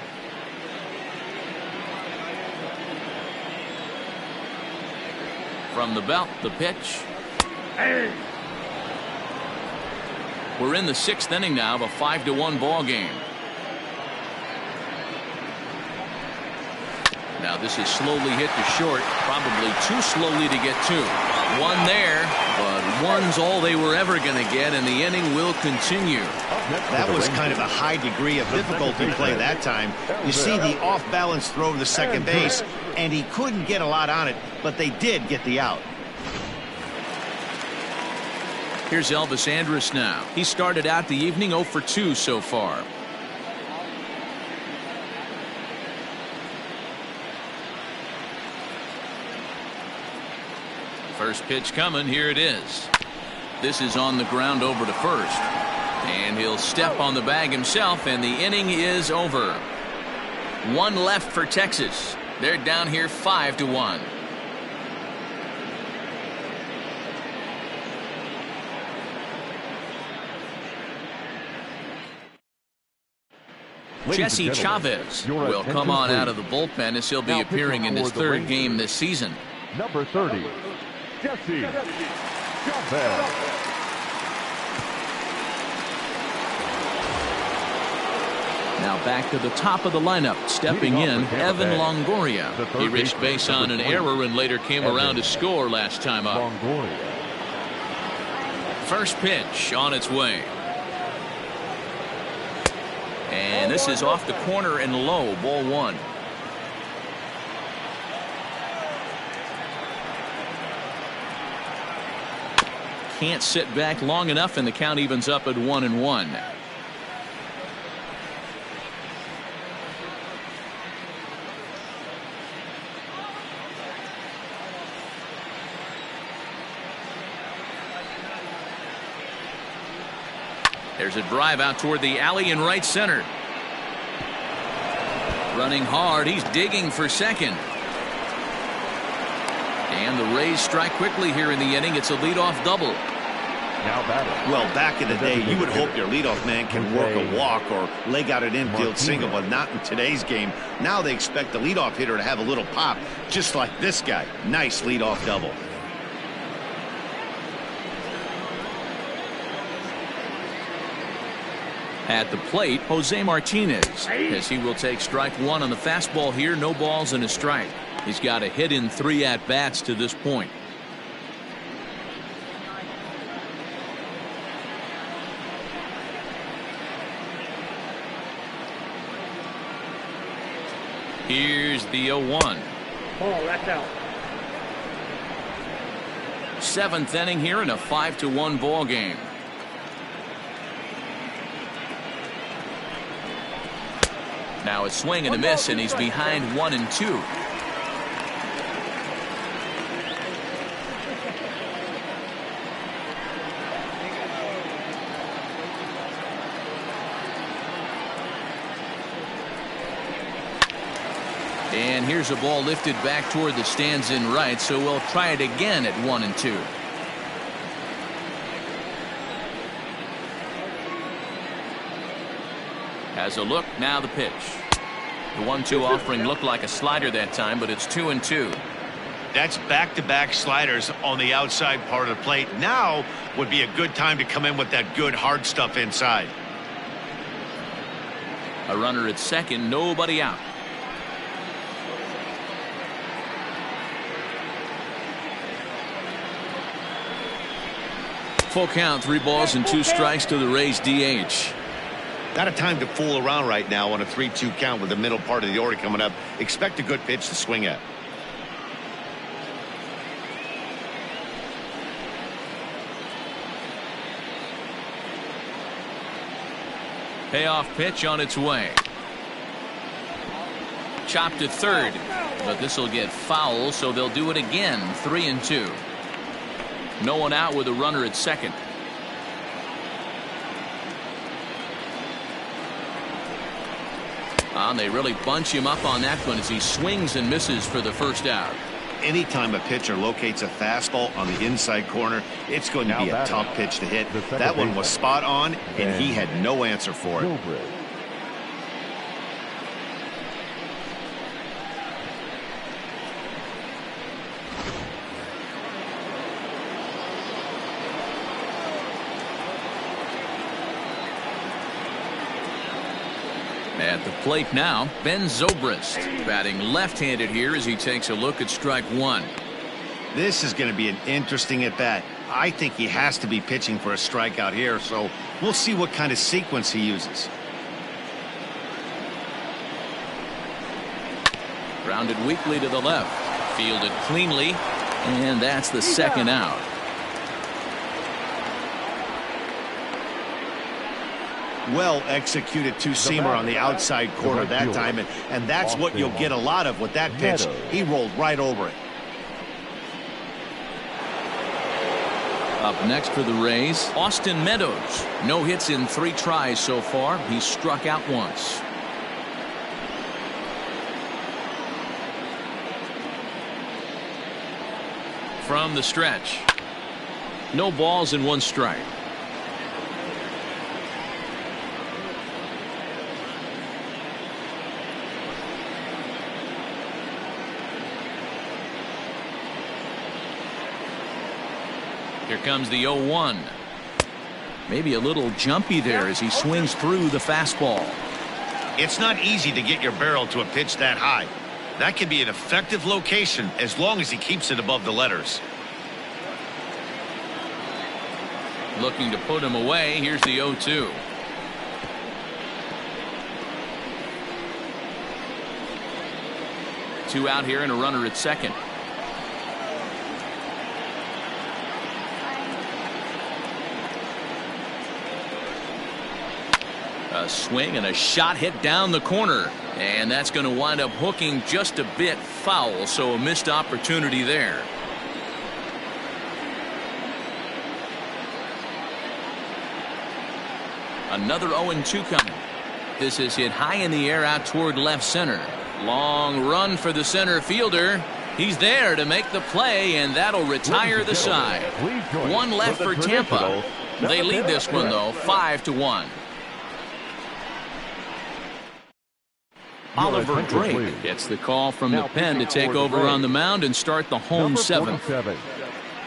From the belt, the pitch. We're in the 6th inning now of a 5-1 ball game. Now this is slowly hit to short, probably too slowly to get to. One there, but one's all they were ever going to get, and the inning will continue. That was kind of a high degree of difficulty play that time. You see the off-balance throw to second base, and he couldn't get a lot on it, but they did get the out. Here's Elvis Andrus now. He started out the evening 0 for 2 so far. First pitch coming. Here it is. This is on the ground over to first. And he'll step on the bag himself, and the inning is over. One left for Texas. They're down here 5-1. Jesse Chavez will come on out of the bullpen as he'll be appearing in his 3rd game this season. Number 30, Jesse Chavez. Now back to the top of the lineup, stepping in, Evan Longoria. He reached base on an error and later came around to score last time up. First pitch on its way. And this is off the corner and low, ball 1. Can't sit back long enough, and the count evens up at 1-1. There's a drive out toward the alley in right center. Running hard, he's digging for second. And the Rays strike quickly here in the inning. It's a leadoff double. Now batting. Well, back in the day, you would hope your leadoff man can work a walk or leg out an infield single, but not in today's game. Now they expect the leadoff hitter to have a little pop, just like this guy. Nice leadoff double. At the plate, Jose Martinez, as he will take strike 1 on the fastball here. No balls and a strike. He's got a hit in 3 at-bats to this point. Here's the 0-1. Oh, that's out. 7th inning here in a 5-1 ball game. Now a swing and a miss, and he's behind 1-2. And here's a ball lifted back toward the stands in right, so we'll try it again at 1-2. Has a look, now the pitch. The 1-2 offering looked like a slider that time, but it's 2-2. That's back-to-back sliders on the outside part of the plate. Now would be a good time to come in with that good hard stuff inside. A runner at second, nobody out. Full count, 3 balls and 2 strikes to the Rays DH. Not a time to fool around right now on a 3-2 count with the middle part of the order coming up. Expect a good pitch to swing at. Payoff pitch on its way. Chopped to third. But this will get foul, so they'll do it again. 3-2. No one out with a runner at second. And they really bunch him up on that one as he swings and misses for the first out. Anytime a pitcher locates a fastball on the inside corner, it's going to be a tough pitch to hit. That one was spot on, and he had no answer for it. At the plate now, Ben Zobrist, batting left-handed here as he takes a look at strike one. This is going to be an interesting at-bat. I think he has to be pitching for a strikeout here, so we'll see what kind of sequence he uses. Grounded weakly to the left. Fielded cleanly, and that's the second out. Well executed two-seamer on the outside corner that time, and that's what you'll get a lot of with that pitch. He rolled right over it. Up next for the Rays, Austin Meadows. No hits in 3 tries so far. He's struck out once. From the stretch. No balls and 1 strike. Here comes the 0-1. Maybe a little jumpy there as he swings through the fastball. It's not easy to get your barrel to a pitch that high. That can be an effective location as long as he keeps it above the letters. Looking to put him away. Here's the 0-2. Two out here and a runner at second. A swing and a shot hit down the corner, and that's going to wind up hooking just a bit foul, so a missed opportunity there. Another 0-2 coming. This is hit high in the air out toward left center. Long run for the center fielder. He's there to make the play, and that'll retire the side. One left for Tampa. They lead this one, though, 5-1. Oliver Drake gets the call from the pen to take over on the mound and start the home seventh.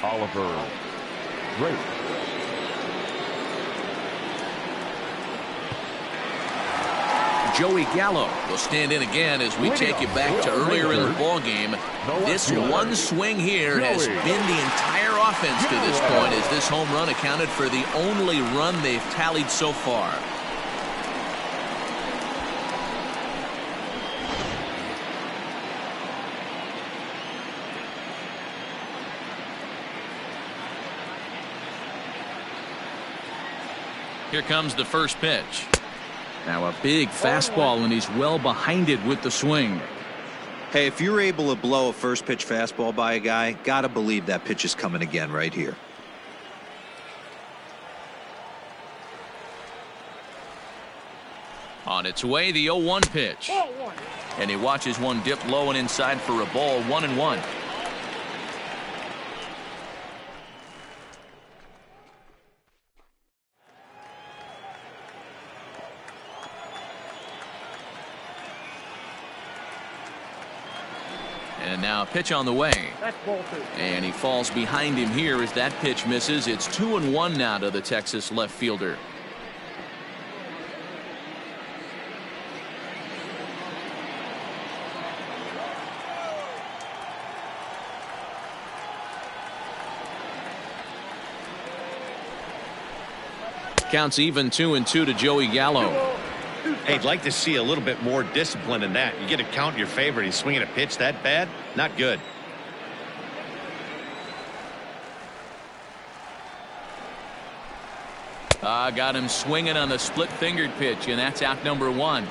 Oliver Drake. Joey Gallo will stand in again as we take you back to earlier in the ball game. This one swing here has been the entire offense to this point, as this home run accounted for the only run they've tallied so far. Here comes the first pitch. Now a big fastball, and he's well behind it with the swing. Hey, if you're able to blow a first pitch fastball by a guy, gotta believe that pitch is coming again right here. On its way, the 0-1 pitch. And he watches one dip low and inside for a ball. 1-1. And now a pitch on the way. And he falls behind him here as that pitch misses. It's 2-1 now to the Texas left fielder. Counts even 2-2 to Joey Gallo. Hey, I'd like to see a little bit more discipline in that. You get a count in your favor and he's swinging a pitch that bad? Not good. Got him swinging on the split-fingered pitch, and that's out number 1.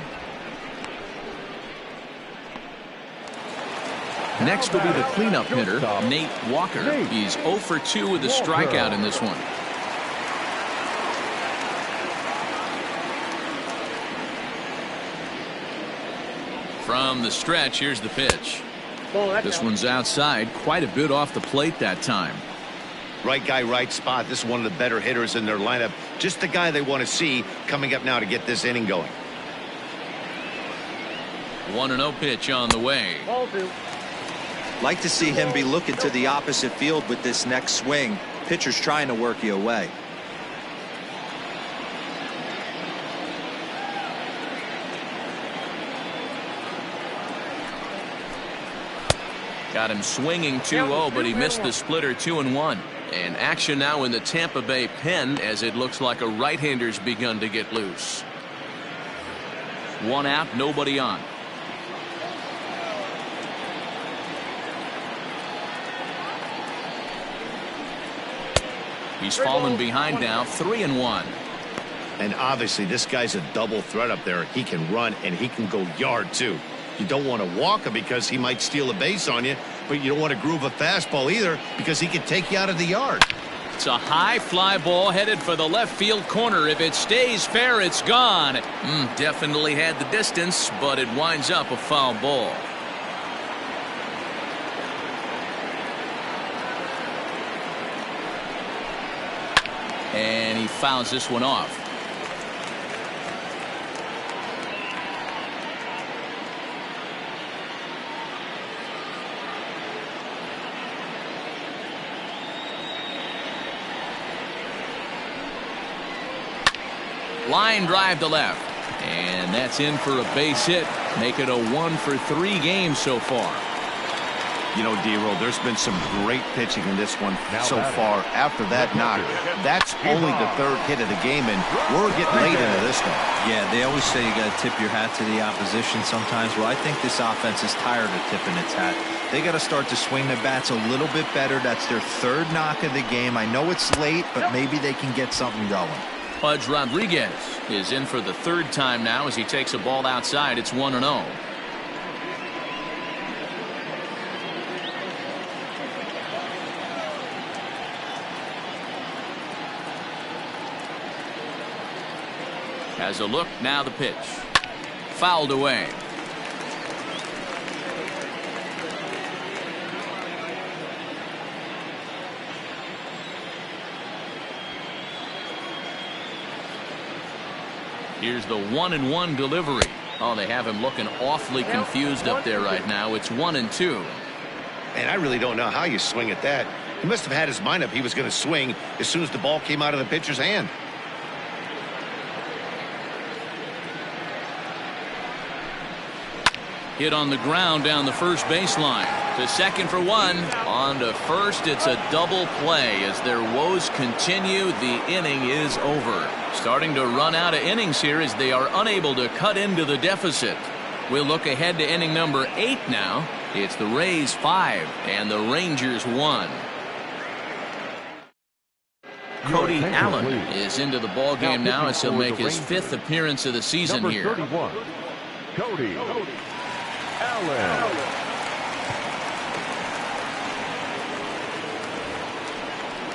Next will be the cleanup hitter, Nate Walker. He's 0 for 2 with a strikeout in this one. From the stretch, here's the pitch. This one's outside, quite a bit off the plate that time. Right guy, right spot. This is one of the better hitters in their lineup. Just the guy they want to see coming up now to get this inning going. 1-0 pitch on the way. Like to see him be looking to the opposite field with this next swing. Pitcher's trying to work you away. Got him swinging 2-0, but he missed the splitter 2-1. And action now in the Tampa Bay pen as it looks like a right-hander's begun to get loose. One out, nobody on. He's fallen behind now, 3-1. And obviously this guy's a double threat up there. He can run and he can go yard too. You don't want to walk him because he might steal a base on you, but you don't want to groove a fastball either because he could take you out of the yard. It's a high fly ball headed for the left field corner. If it stays fair, it's gone. Definitely had the distance, but it winds up a foul ball. And he fouls this one off. Line drive to left. And that's in for a base hit. Make it a 1 for 3 game so far. You know, D-Roll, there's been some great pitching in this one so far. After that knock, that's only the 3rd hit of the game, and we're getting late into this one. Yeah, they always say you got to tip your hat to the opposition sometimes. Well, I think this offense is tired of tipping its hat. They got to start to swing the bats a little bit better. That's their 3rd knock of the game. I know it's late, but maybe they can get something going. Pudge Rodriguez is in for the 3rd time now as he takes a ball outside. It's 1-0. Has a look, now the pitch. Fouled away. Here's the 1-1 delivery. Oh, they have him looking awfully confused up there right now. It's 1-2. And I really don't know how you swing at that. He must have had his mind up he was going to swing as soon as the ball came out of the pitcher's hand. Hit on the ground down the first baseline. To second for 1. On to first. It's a double play. As their woes continue, the inning is over. Starting to run out of innings here as they are unable to cut into the deficit. We'll look ahead to inning number 8 now. It's the Rays 5 and the Rangers 1. Cody Allen is into the ball game now as he'll make his 5th appearance of the season here. Number 31, Cody Allen.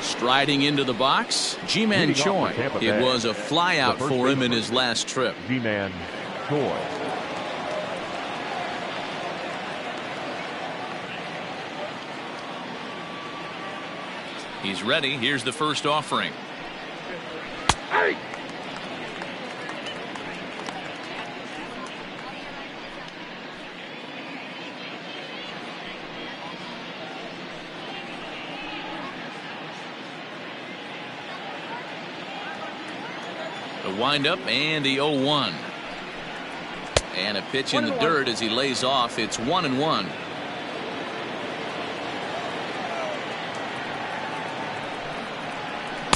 Striding into the box, Ji-Man Choi. It was a flyout for him in his last trip. Ji-Man Choi. He's ready. Here's the first offering. Hey! The windup and the 0-1. And a pitch in the dirt as he lays off. It's 1-1.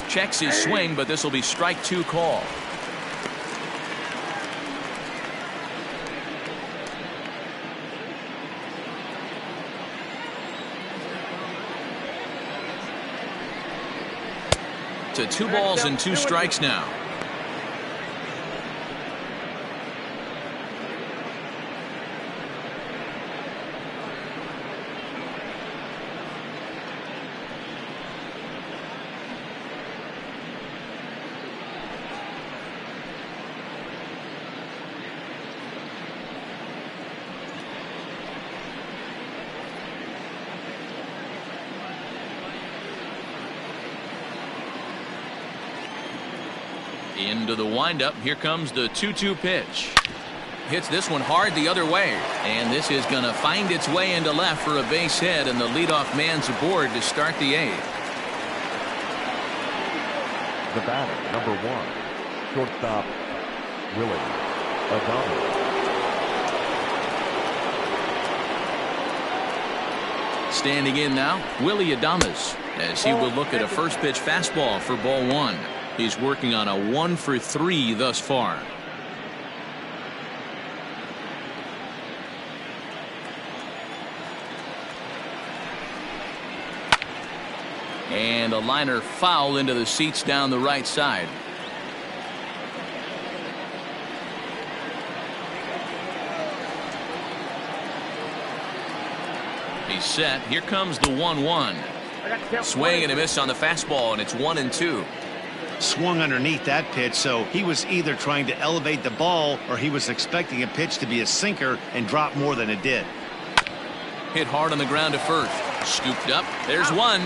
Checks his swing, but this will be strike 2 call. To 2 balls and 2 strikes now. Into the windup. Here comes the 2-2 pitch. Hits this one hard the other way. And this is going to find its way into left for a base hit, and the leadoff man's aboard to start the 8th. The batter, number 1, shortstop, Willie Adames. Standing in now, Willie Adames, as he will look at a first pitch fastball for ball 1. He's working on a 1-for-3 thus far. And a liner foul into the seats down the right side. He's set. Here comes the 1-1. Swing and a miss on the fastball, and it's 1-2. Swung underneath that pitch, so he was either trying to elevate the ball or he was expecting a pitch to be a sinker and drop more than it did. Hit hard on the ground to first. Scooped up. There's one.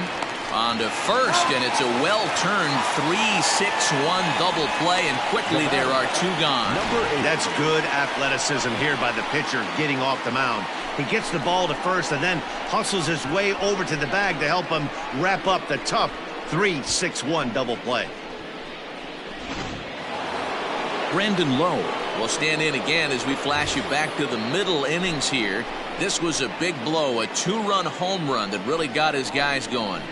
On to first, and it's a well-turned 3-6-1 double play, and quickly there are 2 gone. That's good athleticism here by the pitcher getting off the mound. He gets the ball to first and then hustles his way over to the bag to help him wrap up the tough 3-6-1 double play. Brandon Lowe will stand in again as we flash you back to the middle innings here. This was a big blow, a 2-run home run that really got his guys going.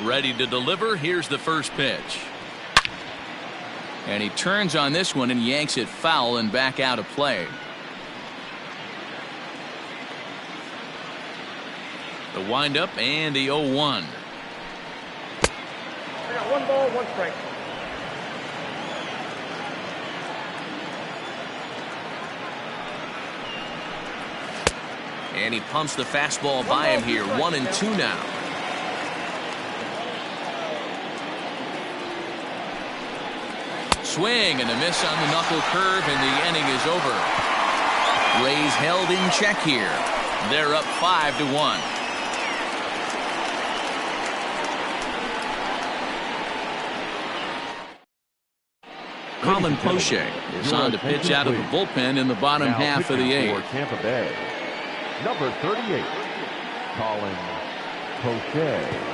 Ready to deliver. Here's the first pitch. And he turns on this one and yanks it foul and back out of play. The windup and the 0-1. I got 1 ball, 1 strike. And he pumps the fastball by him here. 1-2 now. Swing and a miss on the knuckle curve, and the inning is over. Rays held in check here. They're up 5-1. Colin Poche is on to pitch out of the bullpen in the bottom half of the 8th. For Tampa Bay, number 38, Colin Poche.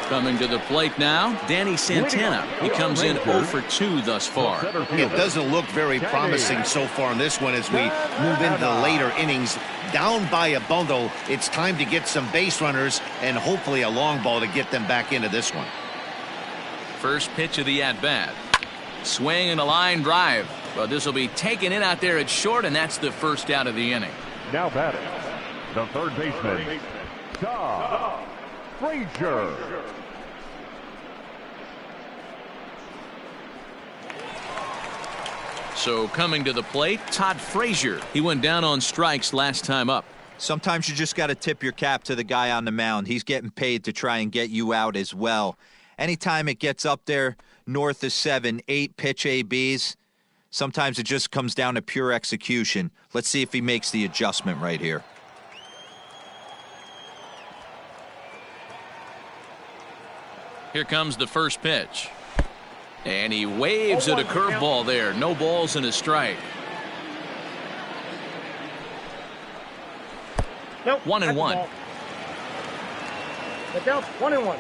Coming to the plate now, Danny Santana. He comes in 0 for 2 thus far. It doesn't look very promising so far in this one as we move into the later innings. Down by a bundle, it's time to get some base runners and hopefully a long ball to get them back into this one. First pitch of the at-bat. Swing and a line drive. But this will be taken in out there at short, and that's the first out of the inning. Now batting, the third baseman, Todd Frazier. So coming to the plate, Todd Frazier. He went down on strikes last time up. Sometimes you just got to tip your cap to the guy on the mound. He's getting paid to try and get you out as well. Anytime it gets up there north of 7, 8 pitch ABs, sometimes it just comes down to pure execution. Let's see if he makes the adjustment right here. Here comes the first pitch. And he waves at a curveball there. No balls and a strike. Nope. 1-1. But now 1-1.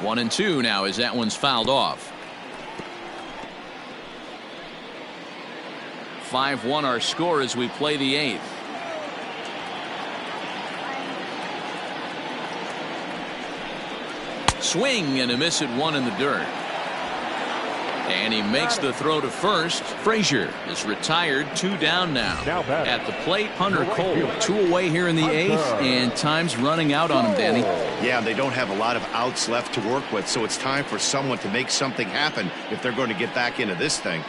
1-2 now as that one's fouled off. 5-1 our score as we play the 8th. Swing and a miss at 1 in the dirt. And he makes the throw to first. Frazier is retired, 2 down now. At the plate, Hunter Cole, 2 away here in the 8th, and time's running out on him, Danny. Yeah, they don't have a lot of outs left to work with, so it's time for someone to make something happen if they're going to get back into this thing.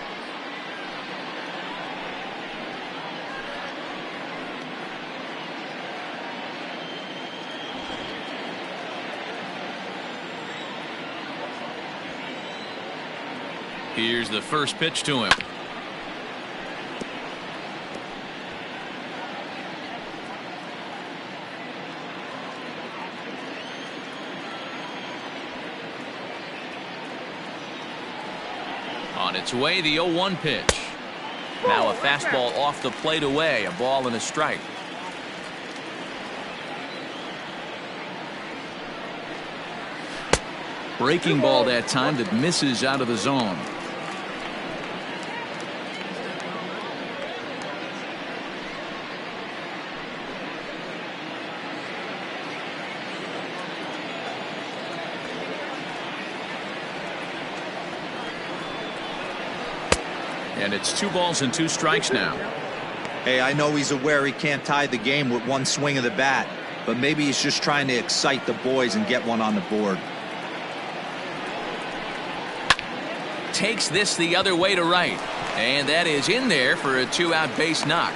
Here's the first pitch to him. On its way, the 0-1 pitch. Now a fastball off the plate away, a ball and a strike. Breaking ball that time that misses out of the zone. And it's 2 balls and 2 strikes now. Hey, I know he's aware he can't tie the game with one swing of the bat, but maybe he's just trying to excite the boys and get one on the board. Takes this the other way to right, and that is in there for a 2-out base knock.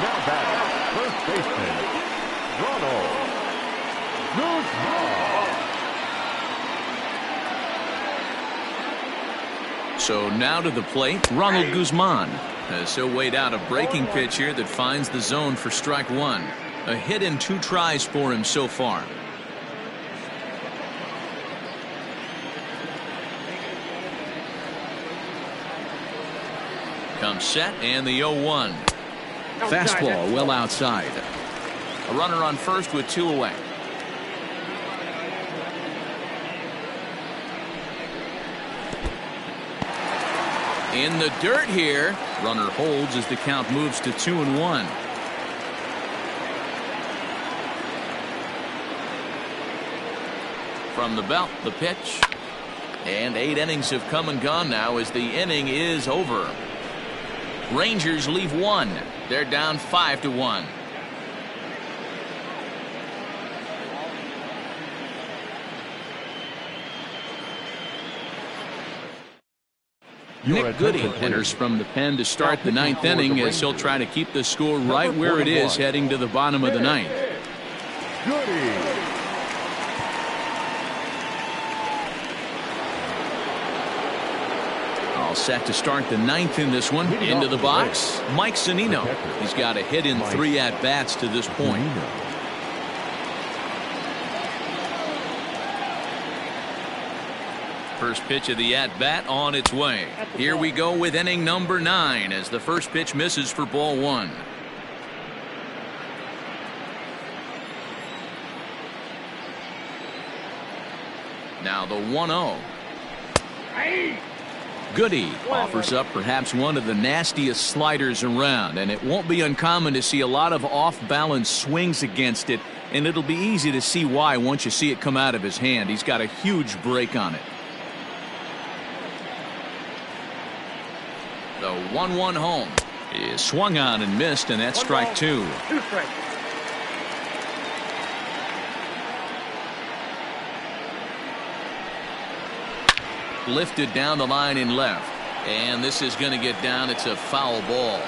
Now batting, first baseman, Ronald Guzman. So now to the plate, Ronald Guzman has so weighed out a breaking pitch here that finds the zone for strike 1. A hit in 2 tries for him so far. Comes set and the 0-1. Fastball well outside. A runner on first with 2 away. In the dirt here. Runner holds as the count moves to 2-1. From the belt, the pitch. And 8 innings have come and gone now as the inning is over. Rangers leave 1. They're down 5-1. Nick Goody enters from the pen to start the 9th inning as he'll try to keep the score right where it is heading to the bottom of the 9th. Goody. All set to start the 9th in this one. Into the box, Mike Zunino. He's got a hit in 3 at-bats to this point. First pitch of the at-bat on its way. Here we go with inning number 9 as the first pitch misses for ball 1. Now the 1-0. Goody offers up perhaps one of the nastiest sliders around, and it won't be uncommon to see a lot of off-balance swings against it, and it'll be easy to see why once you see it come out of his hand. He's got a huge break on it. The 1-1 home is swung on and missed, and that's strike 2. 2 strikes. Lifted down the line in left, and this is going to get down. It's a foul ball.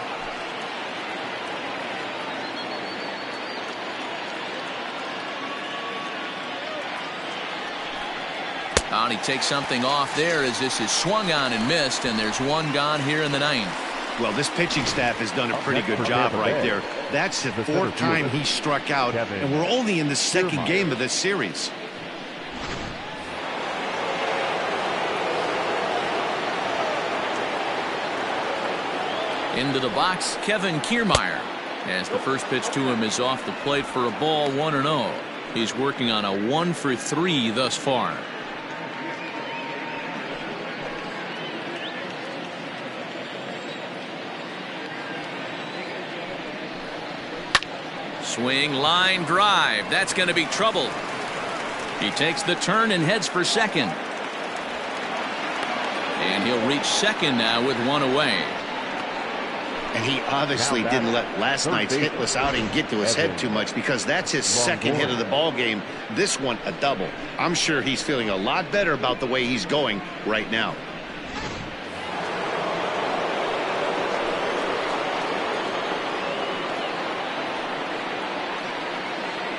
And he takes something off there as this is swung on and missed, and there's 1 gone here in the 9th. Well, this pitching staff has done a pretty good job right there. That's the 4th time he struck out, and we're only in the 2nd game of this series. Into the box, Kevin Kiermaier, as the first pitch to him is off the plate for a ball, 1-0. He's working on a 1 for 3 thus far. Swing, line drive. That's going to be trouble. He takes the turn and heads for second. And he'll reach second now with 1 away. And he obviously didn't let last night's hitless outing get to his head too much, because that's his 2nd hit of the ball game. This one a double. I'm sure he's feeling a lot better about the way he's going right now.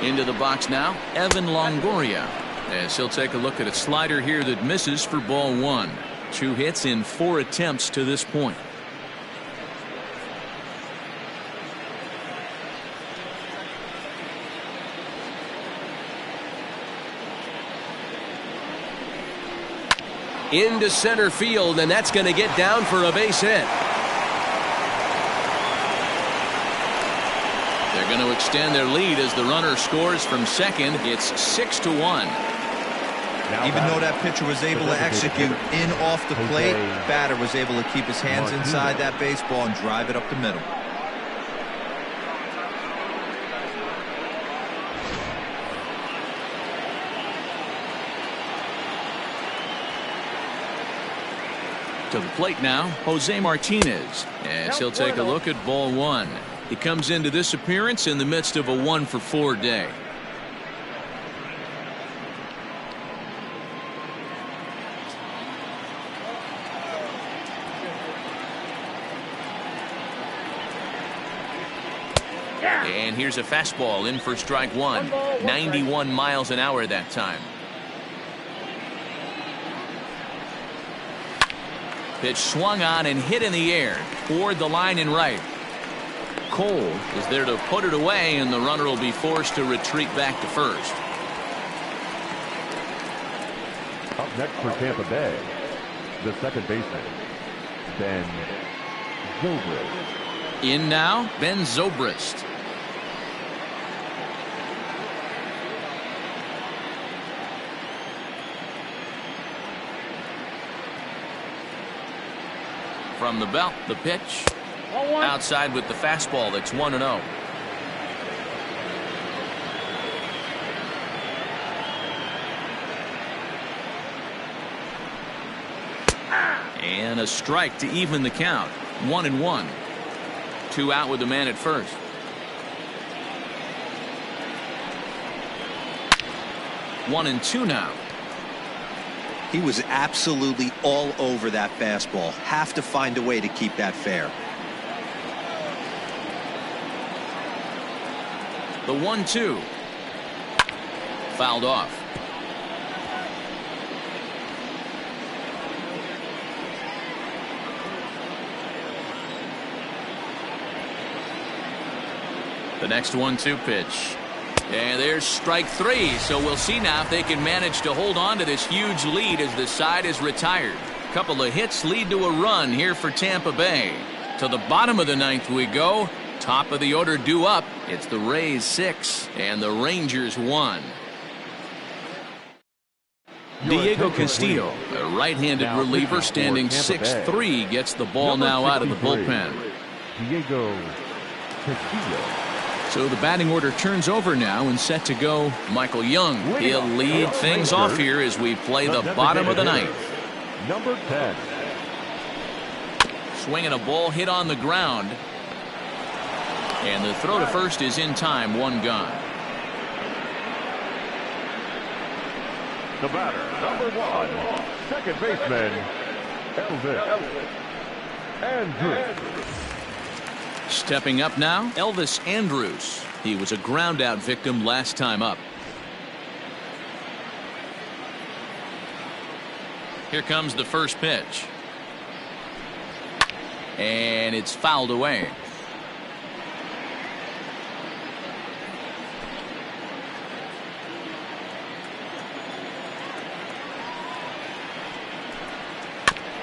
Into the box now, Evan Longoria, As he'll take a look at a slider here that misses for ball one. 2 hits in 4 attempts to this point. Into center field, and that's going to get down for a base hit. They're going to extend their lead as the runner scores from second. It's 6-1. Even though that pitcher was able to execute in off the plate, batter was able to keep his hands inside that baseball and drive it up the middle. To the plate now, Jose Martinez. As he'll take a look at ball one. He comes into this appearance in the midst of a 1-for-4 day. And here's a fastball in for strike one. 91 miles an hour that time. Pitch swung on and hit in the air toward the line and right. Cole is there to put it away, and the runner will be forced to retreat back to first. Up next for Tampa Bay, the second baseman, Ben Zobrist. In now, Ben Zobrist. From the belt, the pitch. Outside with the fastball. That's 1-0. And a strike to even the count. 1-1. 2 out with the man at first. One and two now. He was absolutely all over that fastball. Have to find a way to keep that fair. The 1-2. Fouled off. The next 1-2 pitch. And there's strike three. So we'll see now if they can manage to hold on to this huge lead as the side is retired. A couple of hits lead to a run here for Tampa Bay. To the bottom of the ninth we go. Top of the order due up. It's the Rays 6 and the Rangers 1. Diego Castillo, a right-handed reliever standing 6'3", gets the ball now out of the bullpen. Diego Castillo. So the batting order turns over now and set to go Michael Young. He'll lead things off here as we play the bottom of the ninth. Number 10. Swinging a ball hit on the ground. And the throw to first is in time. 1 gone. The batter, number 1, second baseman, Elvis Andrus. Stepping up now, Elvis Andrus. He was a ground-out victim last time up. Here comes the first pitch. And it's fouled away.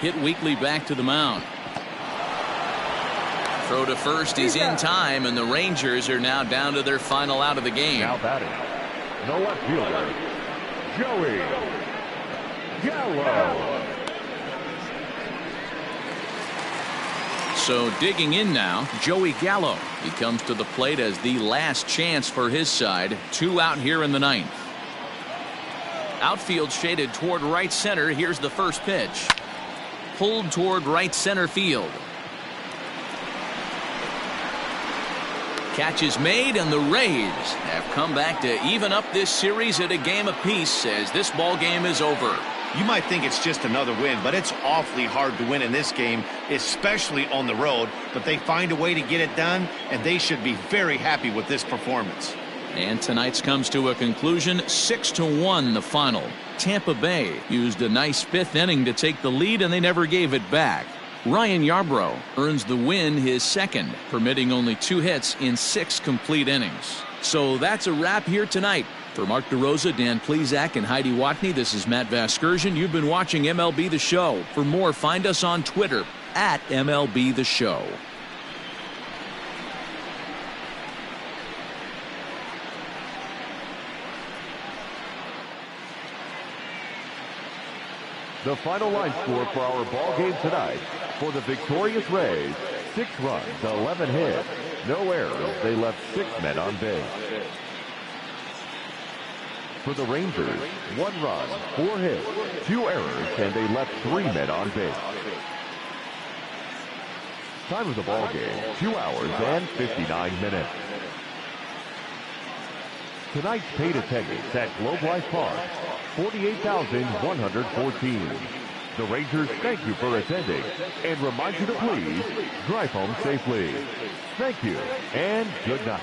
Hit weakly back to the mound. Throw to first is in time, and the Rangers are now down to their final out of the game. Now batting, the left fielder, Joey Gallo. So digging in now, Joey Gallo. He comes to the plate as the last chance for his side. 2 out here in the ninth. Outfield shaded toward right center. Here's the first pitch. Pulled toward right center field. Catch is made, and the Rays have come back to even up this series at a game apiece as this ball game is over. You might think it's just another win, but it's awfully hard to win in this game, especially on the road. But they find a way to get it done, and they should be very happy with this performance. And tonight's comes to a conclusion, 6-1 the final. Tampa Bay used a nice fifth inning to take the lead, and they never gave it back. Ryan Yarbrough earns the win, his second, permitting only 2 hits in 6 complete innings. So that's a wrap here tonight. For Mark DeRosa, Dan Plesac, and Heidi Watney, this is Matt Vasgersian. You've been watching MLB The Show. For more, find us on Twitter at MLB The Show. The final line score for our ball game tonight: for the victorious Rays, 6 runs, 11 hits, no errors. They left 6 men on base. For the Rangers, 1 run, 4 hits, 2 errors, and they left 3 men on base. Time of the ball game, 2 hours and 59 minutes. Tonight's paid attendance at Globe Life Park, 48,114. The Rangers thank you for attending and remind you to please drive home safely. Thank you and good night.